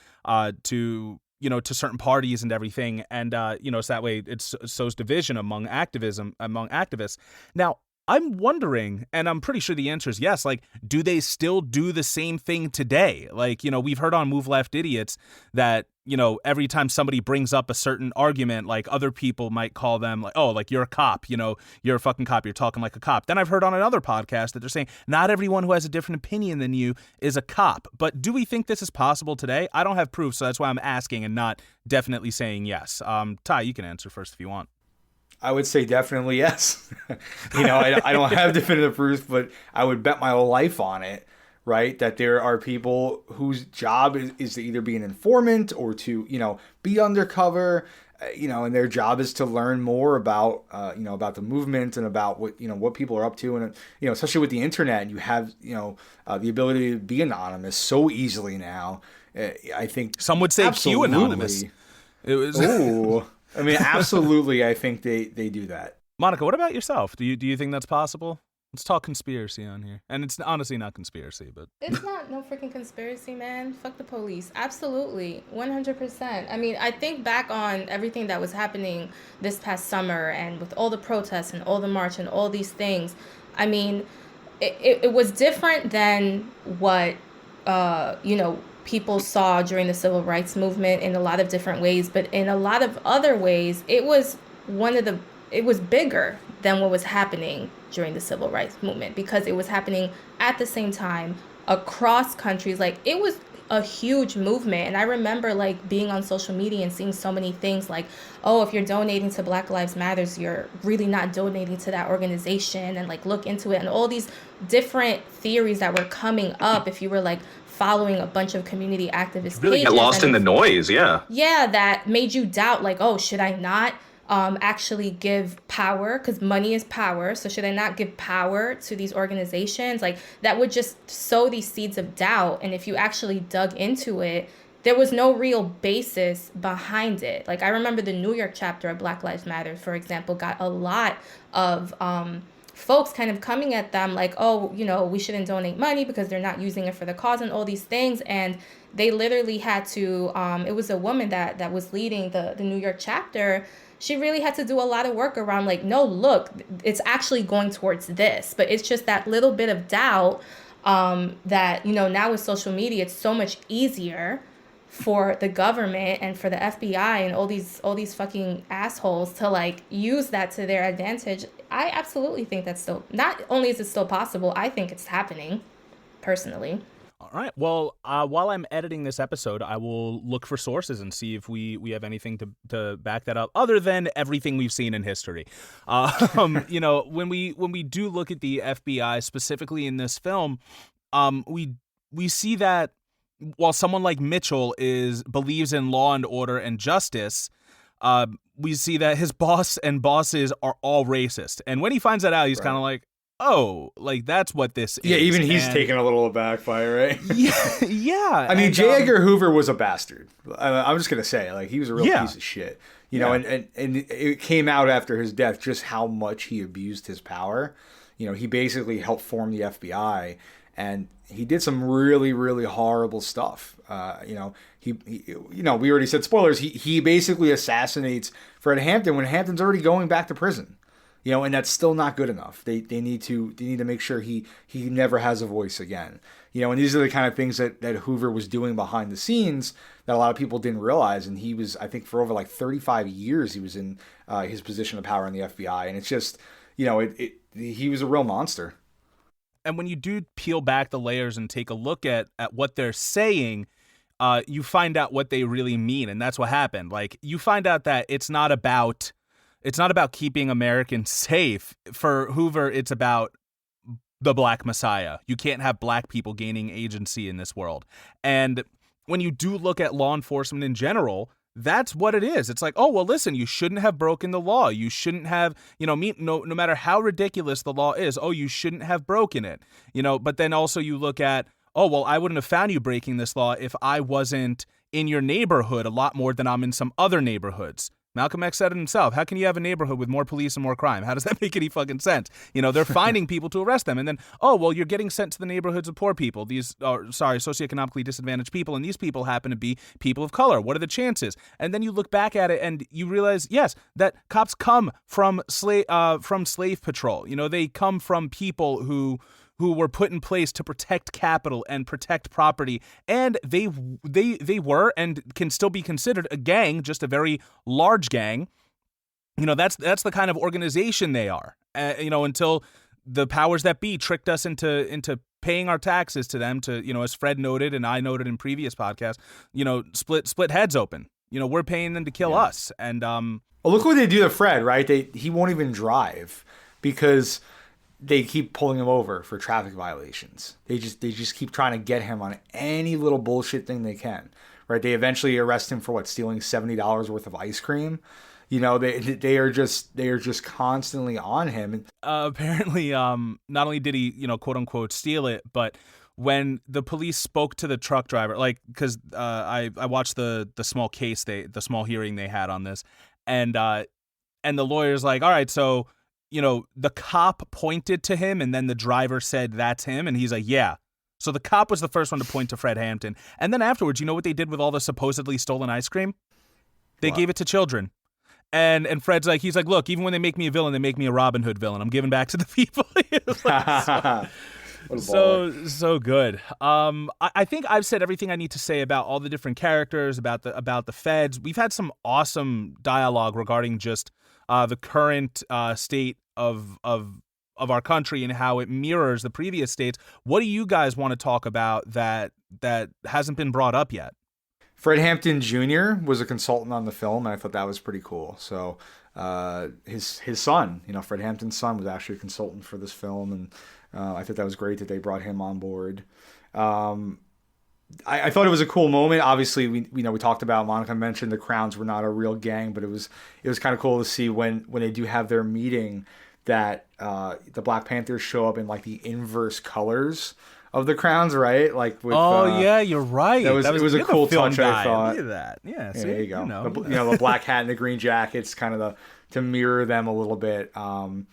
to certain parties and everything, and so that way it sows division among activists. Now, I'm wondering, and I'm pretty sure the answer is yes, like, do they still do the same thing today? Like, you know, we've heard on Move Left Idiots that, you know, every time somebody brings up a certain argument, like, other people might call them like, oh, like, you're a cop, you know, you're a fucking cop, you're talking like a cop. Then I've heard on another podcast that they're saying not everyone who has a different opinion than you is a cop. But do we think this is possible today? I don't have proof, so that's why I'm asking and not definitely saying yes. Ty, you can answer first if you want. I would say definitely yes. I don't have definitive proof, but I would bet my life on it, right? That there are people whose job is to either be an informant or to, be undercover, and their job is to learn more about, about the movement and about what people are up to. And, especially with the internet, you have, the ability to be anonymous so easily now. I think some would say absolutely. Q anonymous. It was. Ooh. I mean, absolutely, I think they do that. Monica, what about yourself? Do you think that's possible? Let's talk conspiracy on here. And it's honestly not conspiracy, but... It's not no freaking conspiracy, man. Fuck the police. Absolutely. 100%. I mean, I think back on everything that was happening this past summer and with all the protests and all the march and all these things. I mean, it was different than what, people saw during the civil rights movement in a lot of different ways, but in a lot of other ways, it was bigger than what was happening during the civil rights movement because it was happening at the same time across countries. Like, it was a huge movement. And I remember being on social media and seeing so many things like, oh, if you're donating to Black Lives Matters, you're really not donating to that organization, and look into it, and all these different theories that were coming up if you were following a bunch of community activist really pages. Get lost in the noise. Yeah, that made you doubt oh, should I not actually give power, because money is power, so should I not give power to these organizations? That would just sow these seeds of doubt. And if you actually dug into it, there was no real basis behind it. I remember the New York chapter of Black Lives Matter, for example, got a lot of folks kind of coming at them oh, we shouldn't donate money because they're not using it for the cause and all these things. And they literally had to, it was a woman that was leading the New York chapter. She really had to do a lot of work around no, look, it's actually going towards this. But it's just that little bit of doubt that, now with social media, it's so much easier for the government and for the FBI and all these fucking assholes to use that to their advantage. I absolutely think that's still, not only is it still possible, I think it's happening personally. All right. Well, while I'm editing this episode, I will look for sources and see if we have anything to back that up, other than everything we've seen in history. When we do look at the FBI specifically in this film, we see that while someone like Mitchell believes in law and order and justice, we see that his boss and bosses are all racist. And when he finds that out, he's kind of like, oh, that's what this is. Yeah, even he's taken a little aback by it, right? Yeah. I mean, J. Edgar Hoover was a bastard. I'm just going to say, he was a real piece of shit. And it came out after his death just how much he abused his power. He basically helped form the FBI, and he did some really, really horrible stuff. He we already said spoilers. He basically assassinates Fred Hampton when Hampton's already going back to prison. And that's still not good enough. They need to make sure he never has a voice again. And these are the kind of things that Hoover was doing behind the scenes that a lot of people didn't realize. And he was, I think, for over 35 years, he was in his position of power in the FBI. And it's just, he was a real monster. And when you do peel back the layers and take a look at what they're saying, you find out what they really mean. And that's what happened. You find out that it's not about keeping Americans safe. For Hoover, it's about the Black Messiah. You can't have black people gaining agency in this world. And when you do look at law enforcement in general, that's what it is. It's oh, well, listen, you shouldn't have broken the law. You shouldn't have, no matter how ridiculous the law is, oh, you shouldn't have broken it. But then also you look at, oh, well, I wouldn't have found you breaking this law if I wasn't in your neighborhood a lot more than I'm in some other neighborhoods. Malcolm X said it himself. How can you have a neighborhood with more police and more crime? How does that make any fucking sense? They're finding people to arrest them. And then, oh, well, you're getting sent to the neighborhoods of poor people. Socioeconomically disadvantaged people. And these people happen to be people of color. What are the chances? And then you look back at it and you realize, yes, that cops come from slave patrol. They come from people who were put in place to protect capital and protect property, and they were and can still be considered a gang, just a very large gang. That's the kind of organization they are. Until the powers that be tricked us into paying our taxes to them to, as Fred noted and I noted in previous podcasts, split heads open. we're paying them to kill us. And well, look what they do to Fred, right? He won't even drive because they keep pulling him over for traffic violations. They just keep trying to get him on any little bullshit thing they can, right? They eventually arrest him for stealing $70 worth of ice cream. They are just constantly on him. Apparently, not only did he, quote unquote, steal it, but when the police spoke to the truck driver, because I watched the small small hearing they had on this, and the lawyer's like, all right, so the cop pointed to him, and then the driver said that's him, and he's like, yeah. So the cop was the first one to point to Fred Hampton, and then afterwards, you know what they did with all the supposedly stolen ice cream? They gave it to children. And Fred's like, he's like, look, even when they make me a villain, they make me a Robin Hood villain. I'm giving back to the people. So good. I think I've said everything I need to say about all the different characters, about the feds. We've had some awesome dialogue regarding just the current state of our country and how it mirrors the previous states. What do you guys want to talk about that hasn't been brought up yet? Fred Hampton Jr. was a consultant on the film, and I thought that was pretty cool. So his son, Fred Hampton's son, was actually a consultant for this film, and I thought that was great that they brought him on board. I thought it was a cool moment. Obviously, we talked about, Monica mentioned the Crowns were not a real gang, but it was kind of cool to see when they do have their meeting that the Black Panthers show up in the inverse colors of the Crowns, right? Yeah, you're right. It was a cool touch, guy. I thought. Look at that. Yeah, see, there you go. The black hat and the green jackets, kind of to mirror them a little bit. And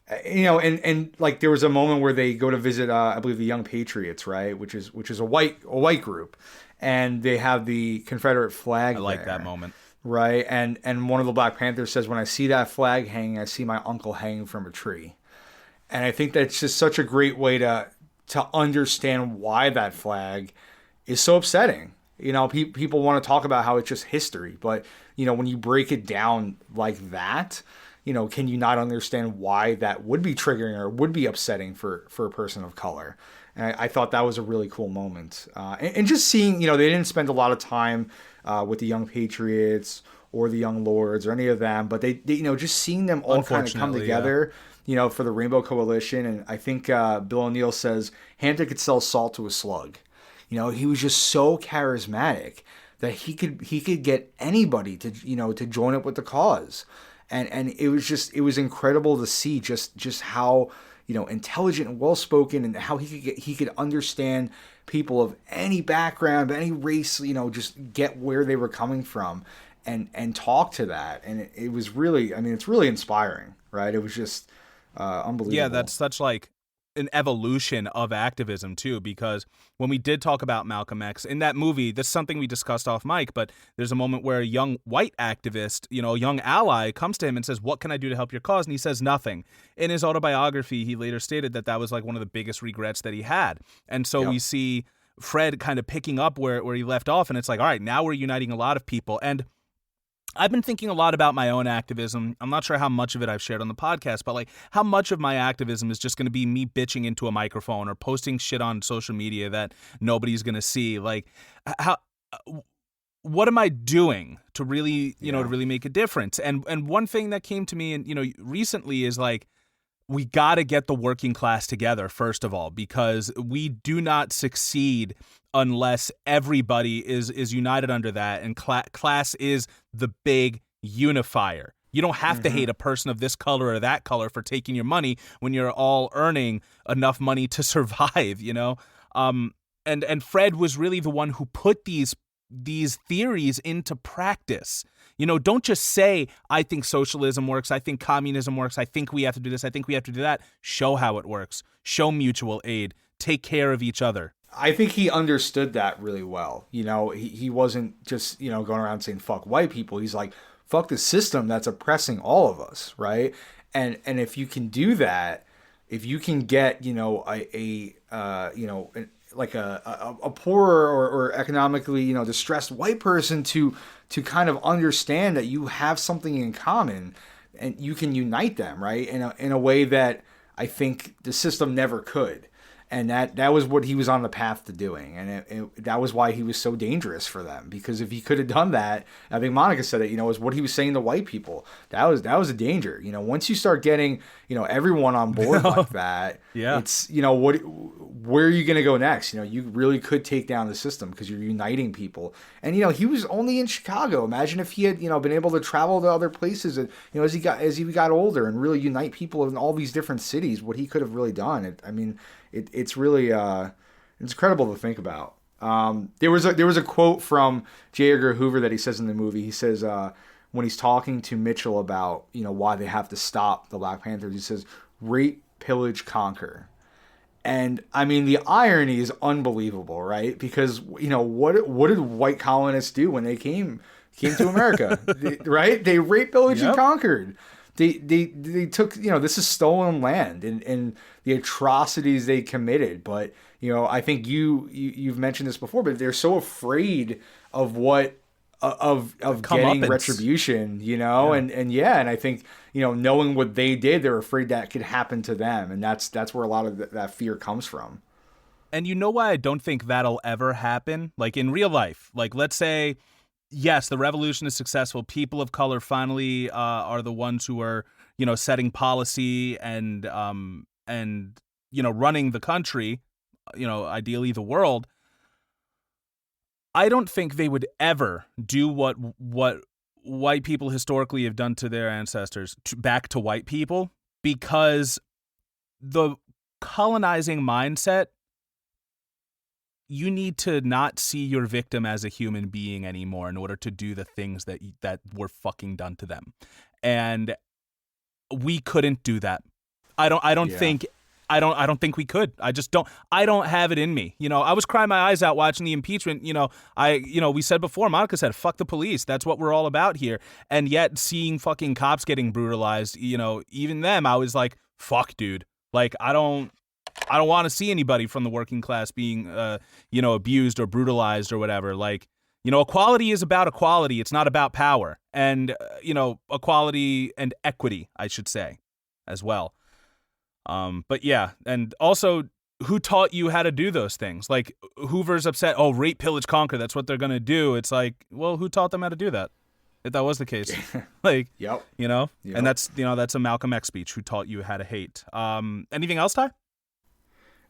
there was a moment where they go to visit, I believe, the Young Patriots, right? Which is a white group, and they have the Confederate flag. I like that moment. Right, and one of the Black Panthers says, "When I see that flag hanging, I see my uncle hanging from a tree," and I think that's just such a great way to understand why that flag is so upsetting. People want to talk about how it's just history, but when you break it down like that, can you not understand why that would be triggering or would be upsetting for a person of color? And I thought that was a really cool moment. And just seeing, they didn't spend a lot of time with the Young Patriots or the Young Lords or any of them, but they just seeing them all kind of come together. Yeah. For the Rainbow Coalition. And I think Bill O'Neill says Hampton could sell salt to a slug. He was just so charismatic that he could get anybody to join up with the cause. And it was incredible to see just how, intelligent and well-spoken, and how he could understand people of any background, any race, just get where they were coming from and talk to that. And it was really, it's really inspiring, right? It was just unbelievable. Yeah, that's such an evolution of activism too, because when we did talk about Malcolm X in that movie, this is something we discussed off mic, but there's a moment where a young white activist, a young ally, comes to him and says, "What can I do to help your cause?" And he says nothing. In his autobiography, he later stated that was one of the biggest regrets that he had. And so we see Fred kind of picking up where he left off, and it's all right, now we're uniting a lot of people. And I've been thinking a lot about my own activism. I'm not sure how much of it I've shared on the podcast, but how much of my activism is just going to be me bitching into a microphone or posting shit on social media that nobody's going to see. What am I doing to really, to really make a difference? And one thing that came to me, and recently is we got to get the working class together, first of all, because we do not succeed unless everybody is united under that. And class is the big unifier. You don't have to hate a person of this color or that color for taking your money when you're all earning enough money to survive, And Fred was really the one who put these theories into practice. Don't just say, I think socialism works, I think communism works, I think we have to do this, I think we have to do that. Show how it works. Show mutual aid. Take care of each other. I think he understood that really well. He wasn't just, going around saying, fuck white people. He's like, fuck the system that's oppressing all of us, right? And if you can do that, if you can get, a poorer or economically, distressed white person to kind of understand that you have something in common and you can unite them, right? In a way that I think the system never could. And that was what he was on the path to doing. And that was why he was so dangerous for them. Because if he could have done that, I think Monica said it, is what he was saying to white people. That was a danger. Once you start getting, everyone on board like that, yeah. It's, where are you going to go next? You really could take down the system because you're uniting people. And, he was only in Chicago. Imagine if he had, been able to travel to other places and, as he got older and really unite people in all these different cities, what he could have really done. It's really it's incredible to think about. There was a quote from J. Edgar Hoover that he says in the movie. He says when he's talking to Mitchell about why they have to stop the Black Panthers, he says, "Rape, pillage, conquer." And the irony is unbelievable, right? Because what did white colonists do when they came to America? Right? They raped, pillaged, and conquered. They took, this is stolen land and the atrocities they committed. But, I think you've mentioned this before, but they're so afraid of what, of getting retribution, and I think, knowing what they did, they're afraid that could happen to them. And that's where a lot of that fear comes from. And you know why I don't think that'll ever happen? Like in real life, like let's say, yes, the revolution is successful. People of color finally are the ones who are, setting policy and running the country, ideally the world. I don't think they would ever do what white people historically have done to their ancestors back to white people, because the colonizing mindset, you need to not see your victim as a human being anymore in order to do the things that were fucking done to them. And we couldn't do that. I don't think we could. I don't have it in me. I was crying my eyes out watching the impeachment. We said before, Monica said, fuck the police. That's what we're all about here. And yet seeing fucking cops getting brutalized, even them, I was like, fuck, dude. Like, I don't want to see anybody from the working class being, abused or brutalized or whatever. Like, equality is about equality. It's not about power. And, equality and equity, I should say, as well. But yeah, and also, who taught you how to do those things? Like, Hoover's upset, oh, rape, pillage, conquer, that's what they're going to do. It's like, well, who taught them how to do that? If that was the case. Like, yep. And that's a Malcolm X speech, who taught you how to hate. Anything else, Ty?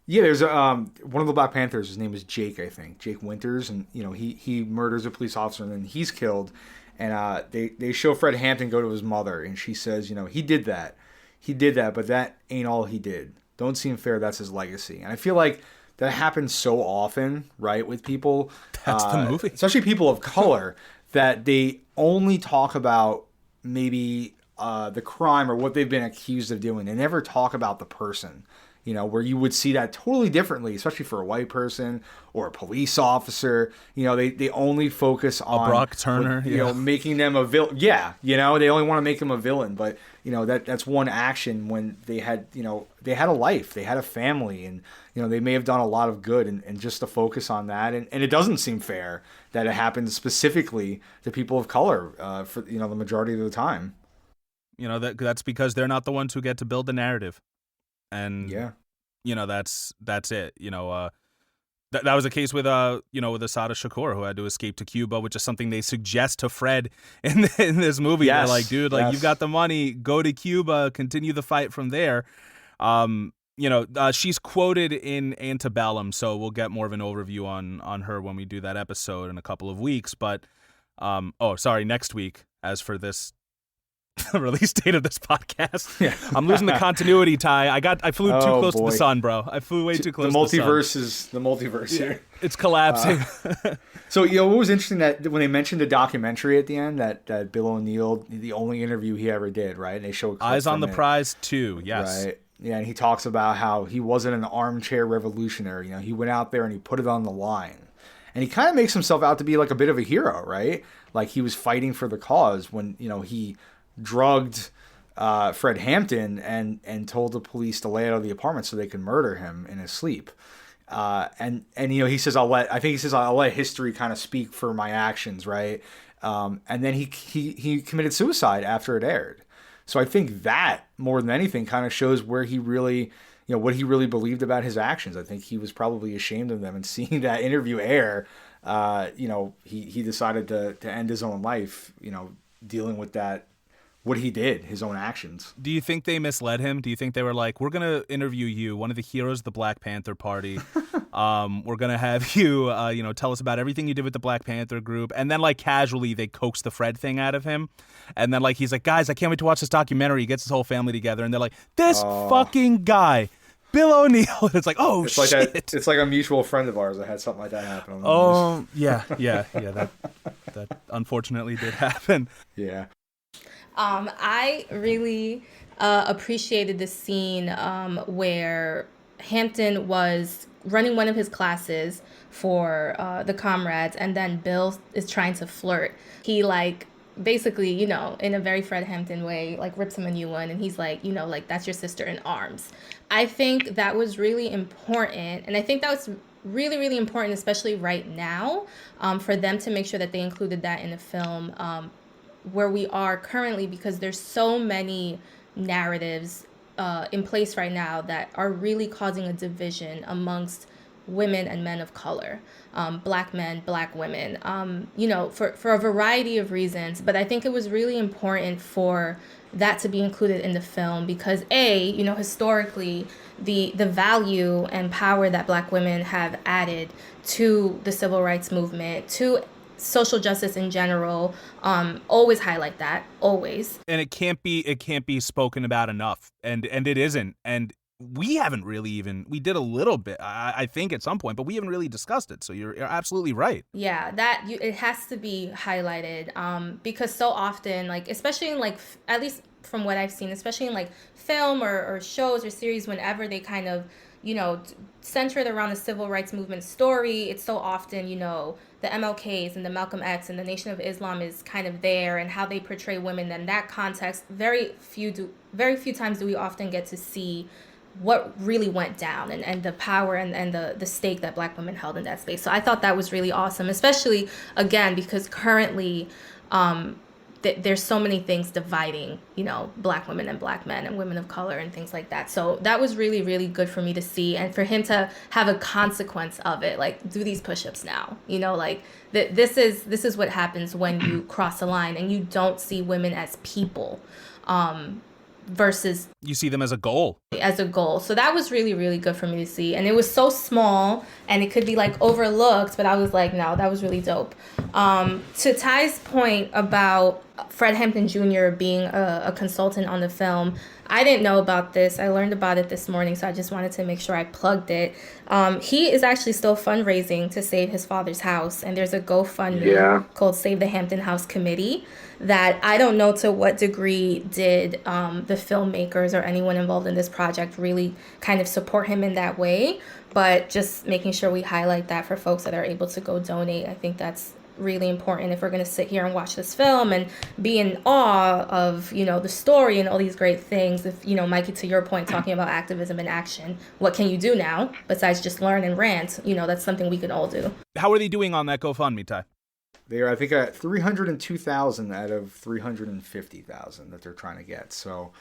Yeah, there's one of the Black Panthers. His name is Jake, I think, Jake Winters, and he murders a police officer and then he's killed. And they show Fred Hampton go to his mother, and she says, he did that, but that ain't all he did. Don't seem fair. That's his legacy. And I feel like that happens so often, right, with people. That's the movie, especially people of color, that they only talk about maybe the crime or what they've been accused of doing. They never talk about the person. Where you would see that totally differently, especially for a white person or a police officer. They only focus on Brock Turner, making them a villain. Yeah, they only want to make them a villain. But that's one action when they had a life, they had a family, and they may have done a lot of good. And just to focus on that, and it doesn't seem fair that it happens specifically to people of color for the majority of the time. That's because they're not the ones who get to build the narrative. And that's it. That was the case with with Assata Shakur, who had to escape to Cuba, which is something they suggest to Fred in this movie. Yes. They're like, dude, you've got the money, go to Cuba, continue the fight from there. She's quoted in Antebellum, so we'll get more of an overview on her when we do that episode in a couple of weeks. But next week, as for this release date of this podcast. Yeah. I'm losing the continuity, Ty. I flew too close to the sun, bro. I flew way too close to the sun. The multiverse here. It's collapsing. So, what was interesting that when they mentioned the documentary at the end, that Bill O'Neill, the only interview he ever did, right? And they show Eyes on the Prize 2, yes. Right. Yeah, and he talks about how he wasn't an armchair revolutionary. He went out there and he put it on the line. And he kind of makes himself out to be like a bit of a hero, right? Like he was fighting for the cause when, he drugged Fred Hampton and told the police to lay out of the apartment so they could murder him in his sleep. And he says, I'll let history kind of speak for my actions, right? And then he committed suicide after it aired. So I think that more than anything kind of shows where he really what he really believed about his actions. I think he was probably ashamed of them, and seeing that interview air, he decided to end his own life, dealing with that, what he did, his own actions. Do you think they misled him? Do you think they were like, we're going to interview you, one of the heroes of the Black Panther Party. We're going to have you, tell us about everything you did with the Black Panther group. And then like casually they coax the Fred thing out of him. And then like, he's like, guys, I can't wait to watch this documentary. He gets his whole family together. And they're like, this fucking guy, Bill O'Neill. It's like, oh, it's shit. Like it's like a mutual friend of ours that had something like that happen. Oh, yeah. That unfortunately did happen. Yeah. I really appreciated the scene where Hampton was running one of his classes for the comrades, and then Bill is trying to flirt. He basically, in a very Fred Hampton way, rips him a new one, and he's like, that's your sister in arms. I think that was really important, and I think that was really, really important, especially right now, for them to make sure that they included that in the film, where we are currently, because there's so many narratives in place right now that are really causing a division amongst women and men of color, Black men, Black women, for a variety of reasons. But I think it was really important for that to be included in the film because historically the value and power that Black women have added to the civil rights movement, to social justice in general, always highlight that, always. And it can't be spoken about enough, and it isn't. And we haven't really we did a little bit, I think, at some point, but we haven't really discussed it. So you're absolutely right. Yeah, it has to be highlighted, because so often, especially in at least from what I've seen, especially in film or shows or series, whenever they kind of centered around the civil rights movement story, it's so often, the MLKs and the Malcolm X and the Nation of Islam is kind of there, and how they portray women in that context. Very few times do we often get to see what really went down and the power and the stake that Black women held in that space. So I thought that was really awesome, especially, again, because currently there's so many things dividing, Black women and Black men and women of color and things like that. So that was really, really good for me to see, and for him to have a consequence of it, do these push-ups now, this is what happens when you cross a line and you don't see women as people, versus you see them as a goal. So that was really, really good for me to see. And it was so small and it could be overlooked, but I was like, no, that was really dope. To Ty's point about Fred Hampton Jr. being a consultant on the film, I didn't know about this. I learned about it this morning, so I just wanted to make sure I plugged it. He is actually still fundraising to save his father's house, and there's a GoFundMe called Save the Hampton House Committee that I don't know to what degree did the filmmakers or anyone involved in this project really kind of support him in that way, but just making sure we highlight that for folks that are able to go donate. I think that's really important if we're going to sit here and watch this film and be in awe of the story and all these great things. If Mikey, to your point, talking about activism and action, what can you do now besides just learn and rant? That's something we can all do. How are they doing on that GoFundMe, Ty? They are, I think, at 302,000 out of 350,000 that they're trying to get. So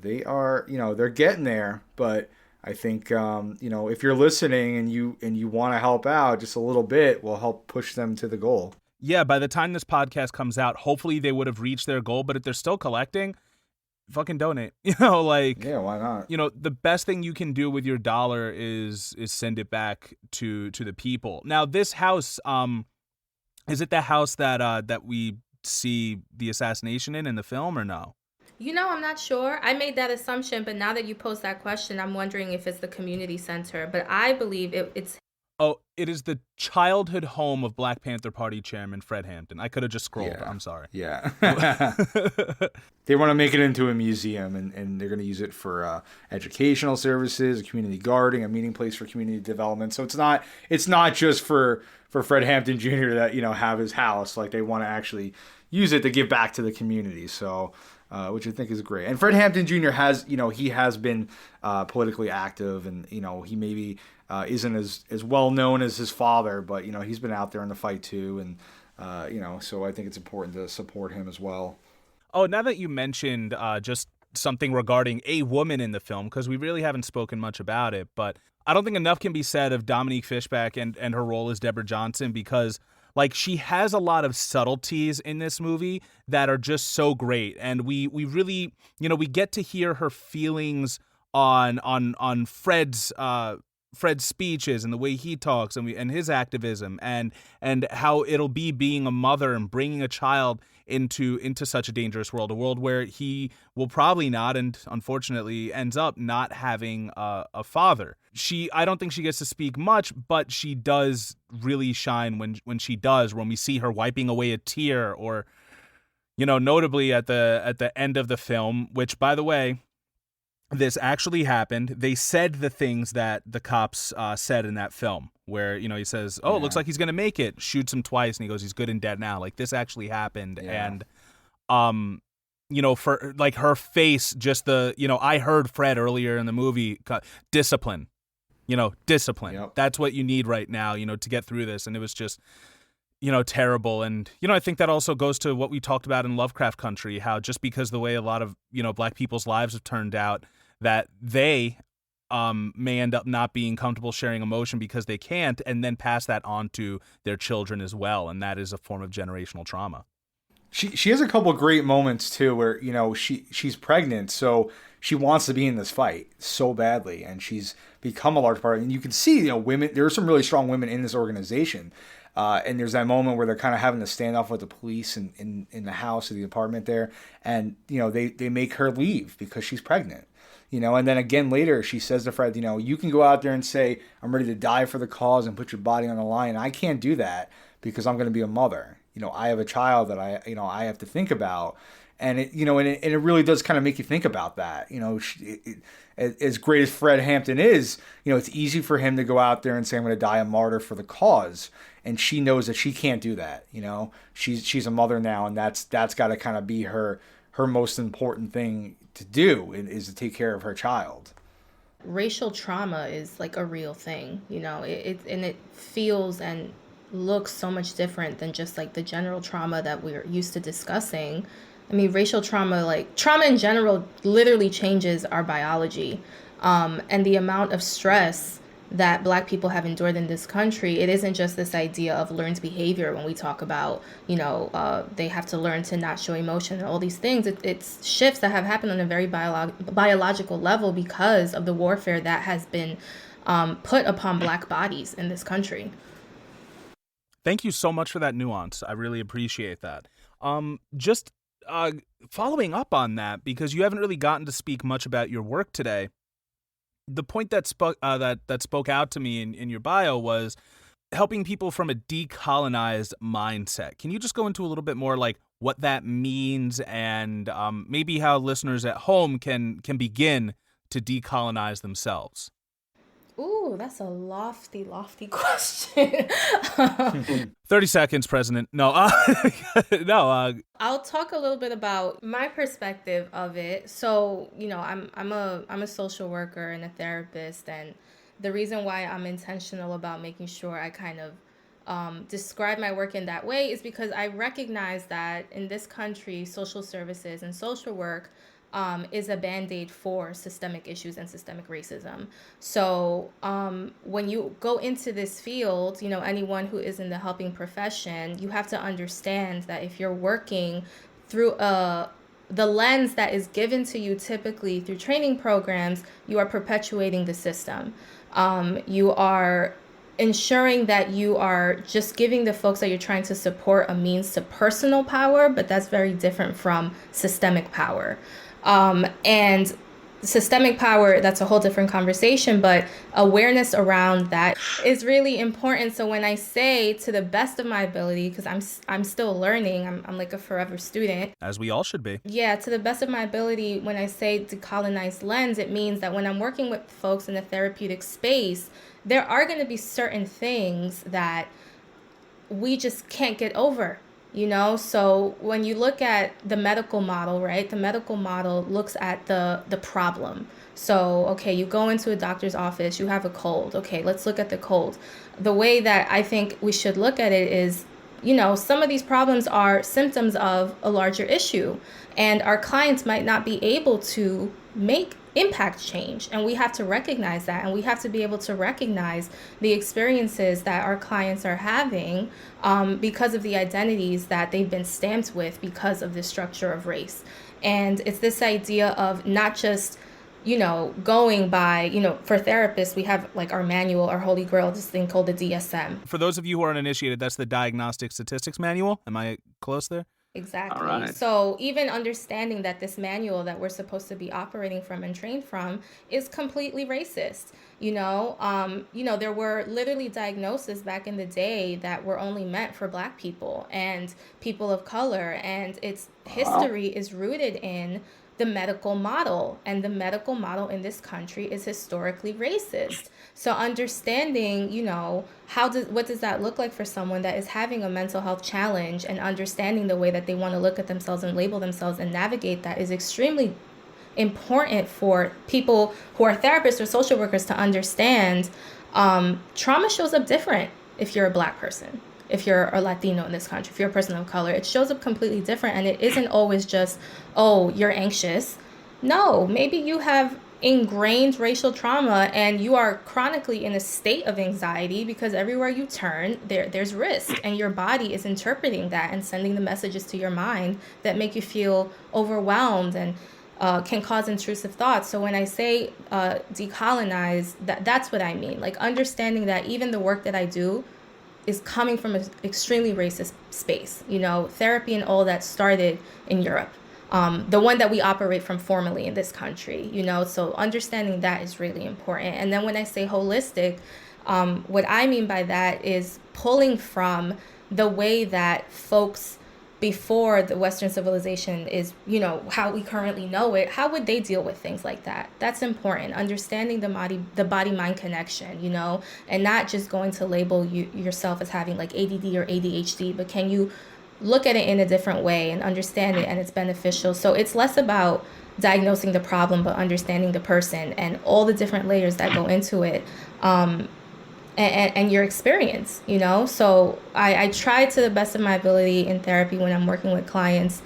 they are, they're getting there, but I think, if you're listening and you want to help out just a little bit, will help push them to the goal. Yeah, by the time this podcast comes out, hopefully they would have reached their goal. But if they're still collecting, fucking donate. Yeah, why not? The best thing you can do with your dollar is send it back to the people. Now, this house, is it the house that we see the assassination in the film, or no? I'm not sure. I made that assumption, but now that you posed that question, I'm wondering if it's the community center. But I believe it's... Oh, it is the childhood home of Black Panther Party chairman Fred Hampton. I could have just scrolled. Yeah. I'm sorry. Yeah. They want to make it into a museum, and they're going to use it for educational services, community gardening, a meeting place for community development. So it's not just for Fred Hampton Jr. that, have his house. They want to actually use it to give back to the community. So... which I think is great. And Fred Hampton Jr. has, he has been politically active, and, he maybe isn't as well known as his father, but, he's been out there in the fight too. And, so I think it's important to support him as well. Oh, now that you mentioned just something regarding a woman in the film, because we really haven't spoken much about it. But I don't think enough can be said of Dominique Fishback and her role as Deborah Johnson, because like she has a lot of subtleties in this movie that are just so great. And we really, we get to hear her feelings on Fred's speeches and the way he talks and his activism and how it'll be being a mother and bringing a child into such a dangerous world, a world where he will probably not, and unfortunately ends up not having a father. I don't think she gets to speak much, but she does really shine when she does, when we see her wiping away a tear, or notably at the end of the film, which, by the way, this actually happened. They said the things that the cops said in that film, where, he says, it looks like he's going to make it, shoots him twice, and he goes, he's good and dead now. Like, this actually happened. Yeah. And, for, like, her face, just I heard Fred earlier in the movie, discipline, discipline. Yep. That's what you need right now, to get through this. And it was just, terrible. And, I think that also goes to what we talked about in Lovecraft Country, how just because the way a lot of, Black people's lives have turned out, that they may end up not being comfortable sharing emotion because they can't, and then pass that on to their children as well. And that is a form of generational trauma. She has a couple of great moments too, where she's pregnant, so she wants to be in this fight so badly, and she's become a large part. And you can see, women. There are some really strong women in this organization, and there's that moment where they're kind of having to stand off with the police in the house or the apartment there, and they make her leave because she's pregnant. And then again later, she says to Fred, you can go out there and say, I'm ready to die for the cause and put your body on the line. I can't do that because I'm going to be a mother. I have a child that I have to think about. And it really does kind of make you think about that. As great as Fred Hampton is, it's easy for him to go out there and say, I'm going to die a martyr for the cause. And she knows that she can't do that. She's a mother now, and that's got to kind of be her most important thing to do, is to take care of her child. Racial trauma is like a real thing, it feels and looks so much different than just like the general trauma that we're used to discussing. I mean, racial trauma, like trauma in general, literally changes our biology. And the amount of stress that Black people have endured in this country, it isn't just this idea of learned behavior when we talk about, they have to learn to not show emotion and all these things. It's shifts that have happened on a very biological level because of the warfare that has been put upon Black bodies in this country. Thank you so much for that nuance. I really appreciate that. Just following up on that, because you haven't really gotten to speak much about your work today, the point that spoke out to me in your bio was helping people from a decolonized mindset. Can you just go into a little bit more like what that means, and maybe how listeners at home can begin to decolonize themselves? Ooh, that's a lofty question. 30 seconds, President. No, I'll talk a little bit about my perspective of it. So, I'm a social worker and a therapist, and the reason why I'm intentional about making sure I kind of describe my work in that way is because I recognize that in this country, social services and social work is a Band-Aid for systemic issues and systemic racism. So when you go into this field, anyone who is in the helping profession, you have to understand that if you're working through the lens that is given to you typically through training programs, you are perpetuating the system. You are ensuring that you are just giving the folks that you're trying to support a means to personal power, but that's very different from systemic power. And systemic power, that's a whole different conversation, but awareness around that is really important. So when I say to the best of my ability, because I'm still learning, I'm like a forever student. As we all should be. Yeah, to the best of my ability, when I say decolonized lens, it means that when I'm working with folks in the therapeutic space, there are going to be certain things that we just can't get over. So when you look at the medical model, right, the medical model looks at the problem. So, okay, you go into a doctor's office, you have a cold. Okay, let's look at the cold. The way that I think we should look at it is some of these problems are symptoms of a larger issue, and our clients might not be able to make impact change. And we have to recognize that, and we have to be able to recognize the experiences that our clients are having because of the identities that they've been stamped with because of the structure of race. And it's this idea of not just going by, for therapists, we have like our manual, our holy grail, this thing called the DSM. For those of you who are uninitiated, that's the Diagnostic Statistics Manual. Am I close there? Exactly. All right. So even understanding that this manual that we're supposed to be operating from and trained from is completely racist. There were literally diagnoses back in the day that were only meant for Black people and people of color, and its history is rooted in the medical model, and the medical model in this country is historically racist. So understanding, what does that look like for someone that is having a mental health challenge, and understanding the way that they want to look at themselves and label themselves and navigate that is extremely important for people who are therapists or social workers to understand. Trauma shows up different if you're a Black person, if you're a Latino in this country, if you're a person of color. It shows up completely different, and it isn't always just, oh, you're anxious. No, maybe you have ingrained racial trauma and you are chronically in a state of anxiety because everywhere you turn, there's risk, and your body is interpreting that and sending the messages to your mind that make you feel overwhelmed and can cause intrusive thoughts. So when I say decolonize, that's what I mean. Like understanding that even the work that I do is coming from an extremely racist space. Therapy and all that started in Europe. The one that we operate from formally in this country, so understanding that is really important. And then when I say holistic, what I mean by that is pulling from the way that folks before the Western civilization is, how we currently know it, how would they deal with things like that? That's important. Understanding the body-mind connection, and not just going to label yourself as having like ADD or ADHD, but can you look at it in a different way and understand it, and it's beneficial. So it's less about diagnosing the problem, but understanding the person and all the different layers that go into it. And your experience, So I try to the best of my ability in therapy when I'm working with clients.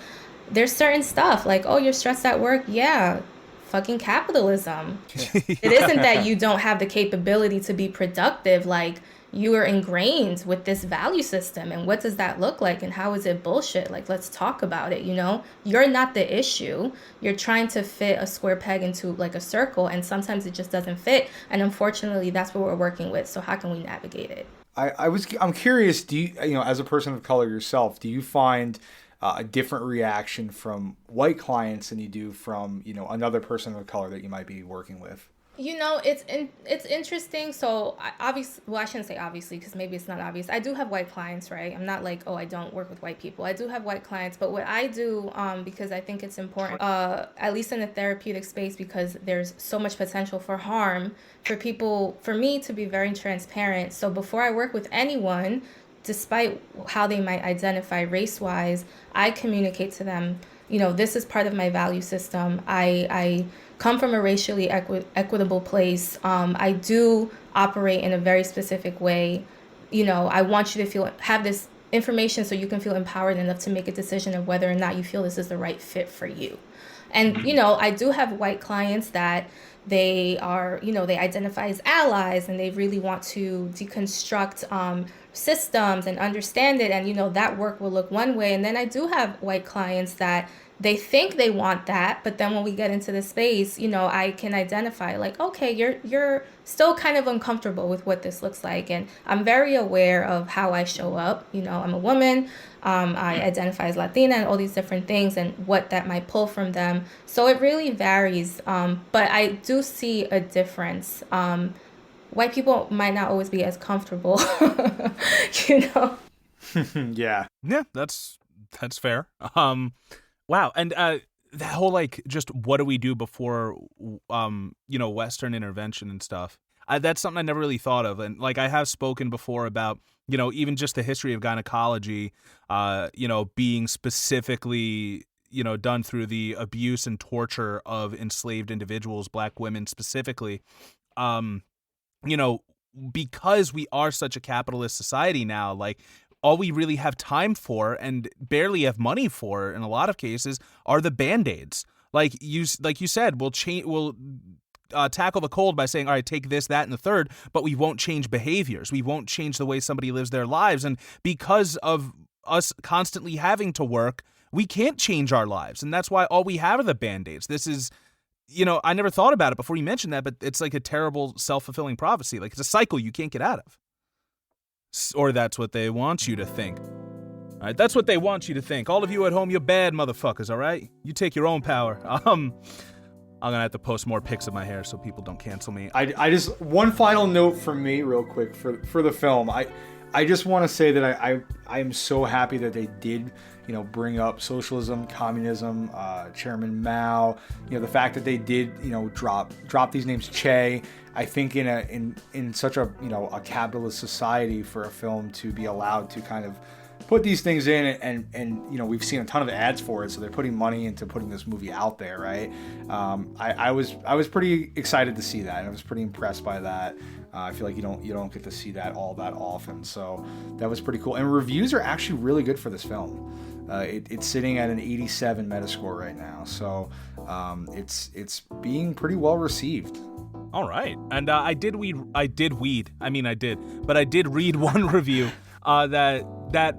There's certain stuff like, oh, you're stressed at work. Yeah, fucking capitalism. It isn't that you don't have the capability to be productive. Like, you are ingrained with this value system, and what does that look like, and how is it bullshit? Like, let's talk about it. You're not the issue. You're trying to fit a square peg into like a circle, and sometimes it just doesn't fit, and unfortunately that's what we're working with. So how can we navigate it? I'm curious, do you, as a person of color yourself, do you find a different reaction from white clients than you do from another person of color that you might be working with? It's interesting. So I shouldn't say obviously, because maybe it's not obvious. I do have white clients, right? I'm not like, oh, I don't work with white people. I do have white clients, but what I do, because I think it's important, at least in the therapeutic space, because there's so much potential for harm for me to be very transparent. So before I work with anyone, despite how they might identify race-wise, I communicate to them, this is part of my value system. I come from a racially equitable place. I do operate in a very specific way. I want you to have this information so you can feel empowered enough to make a decision of whether or not you feel this is the right fit for you. And, I do have white clients that they are, they identify as allies, and they really want to deconstruct systems and understand it. And, that work will look one way. And then I do have white clients that they think they want that, but then when we get into the space, I can identify like, okay, you're still kind of uncomfortable with what this looks like. And I'm very aware of how I show up. I'm a woman, I identify as Latina, and all these different things, and what that might pull from them. So it really varies. But I do see a difference. White people might not always be as comfortable, Yeah. Yeah, that's fair. Wow. And that whole just what do we do before Western intervention and stuff, that's something I never really thought of. And I have spoken before about even just the history of gynecology being specifically done through the abuse and torture of enslaved individuals, Black women specifically. Because we are such a capitalist society now, all we really have time for and barely have money for in a lot of cases are the Band-Aids. Like you said, we'll tackle the cold by saying, all right, take this, that, and the third, but we won't change behaviors. We won't change the way somebody lives their lives. And because of us constantly having to work, we can't change our lives. And that's why all we have are the Band-Aids. This is, I never thought about it before you mentioned that, but it's like a terrible self-fulfilling prophecy. Like, it's a cycle you can't get out of. Or that's what they want you to think. All right, that's what they want you to think. All of you at home, you're bad motherfuckers, all right? You take your own power. I'm going to have to post more pics of my hair so people don't cancel me. I just, one final note from me real quick for the film. I just want to say that I am so happy that they did, bring up socialism, communism, Chairman Mao, the fact that they did, drop these names. Che. I think in such a, a capitalist society, for a film to be allowed to kind of put these things in, and we've seen a ton of ads for it, so they're putting money into putting this movie out there, right? I was pretty excited to see that, and I was pretty impressed by that. I feel like you don't get to see that all that often, so that was pretty cool. And reviews are actually really good for this film. It's sitting at an 87 Metascore right now, so it's being pretty well received. All right, and I did read one review that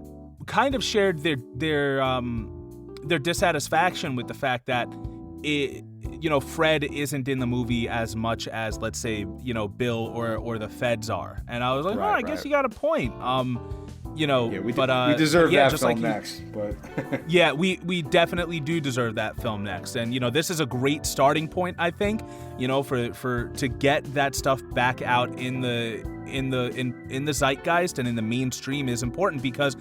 kind of shared their dissatisfaction with the fact that Fred isn't in the movie as much as, let's say, Bill or the feds are. And I was like, I guess you got a point. We deserve that film next. But yeah, we definitely do deserve that film next. And this is a great starting point, I think. For to get that stuff back out in the zeitgeist and in the mainstream is important, because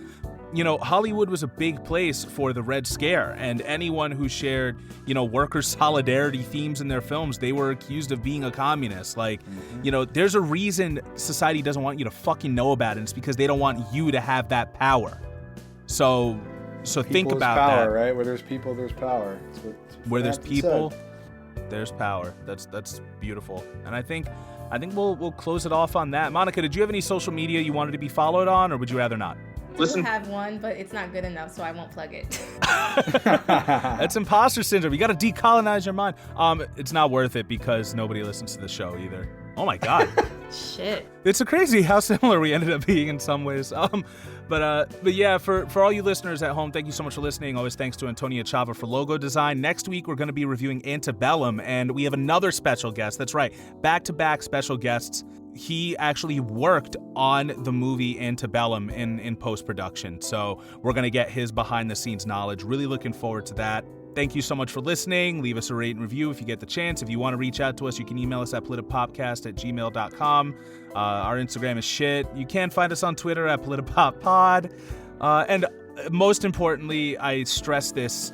Hollywood was a big place for the Red Scare, and anyone who shared, worker solidarity themes in their films, they were accused of being a communist. Like, there's a reason society doesn't want you to fucking know about it. And it's because they don't want you to have that power. So think about power, that. Right? Where there's people, there's power. Where there's people, there's power. That's beautiful. And I think we'll close it off on that. Monica, did you have any social media you wanted to be followed on, or would you rather not? I do have one, but it's not good enough, so I won't plug it. That's imposter syndrome. You got to decolonize your mind. It's not worth it because nobody listens to the show either. Oh my God. Shit. It's crazy how similar we ended up being in some ways. But yeah, for all you listeners at home, thank you so much for listening. Always thanks to Antonia Chava for logo design. Next week, we're going to be reviewing Antebellum, and we have another special guest. That's right. Back-to-back special guests. He actually worked on the movie Antebellum in post-production. So we're going to get his behind-the-scenes knowledge. Really looking forward to that. Thank you so much for listening. Leave us a rate and review if you get the chance. If you want to reach out to us, you can email us at politipopcast@gmail.com. Our Instagram is shit. You can find us on Twitter at politipoppod. And most importantly, I stress this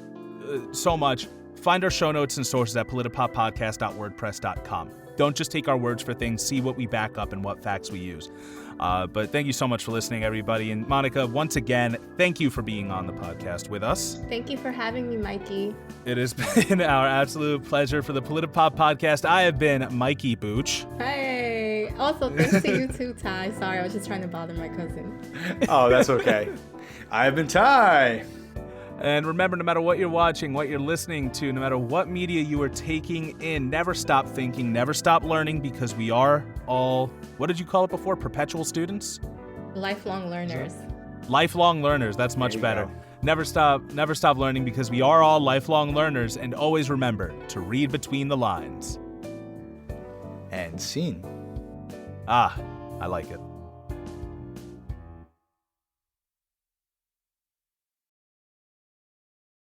so much, find our show notes and sources at politipoppodcast.wordpress.com. Don't just take our words for things. See what we back up and what facts we use. But thank you so much for listening, everybody. And Monica, once again, thank you for being on the podcast with us. Thank you for having me, Mikey. It has been our absolute pleasure. For the Politipop podcast, I have been Mikey Booch. Hey. Also, thanks to you too, Ty. Sorry, I was just trying to bother my cousin. Oh, that's okay. I've been Ty. And remember, no matter what you're watching, what you're listening to, no matter what media you are taking in, never stop thinking, never stop learning, because we are all, what did you call it before? Perpetual students? Lifelong learners. Lifelong learners. That's much better. Go. Never stop learning, because we are all lifelong learners. And always remember to read between the lines. And scene. I like it.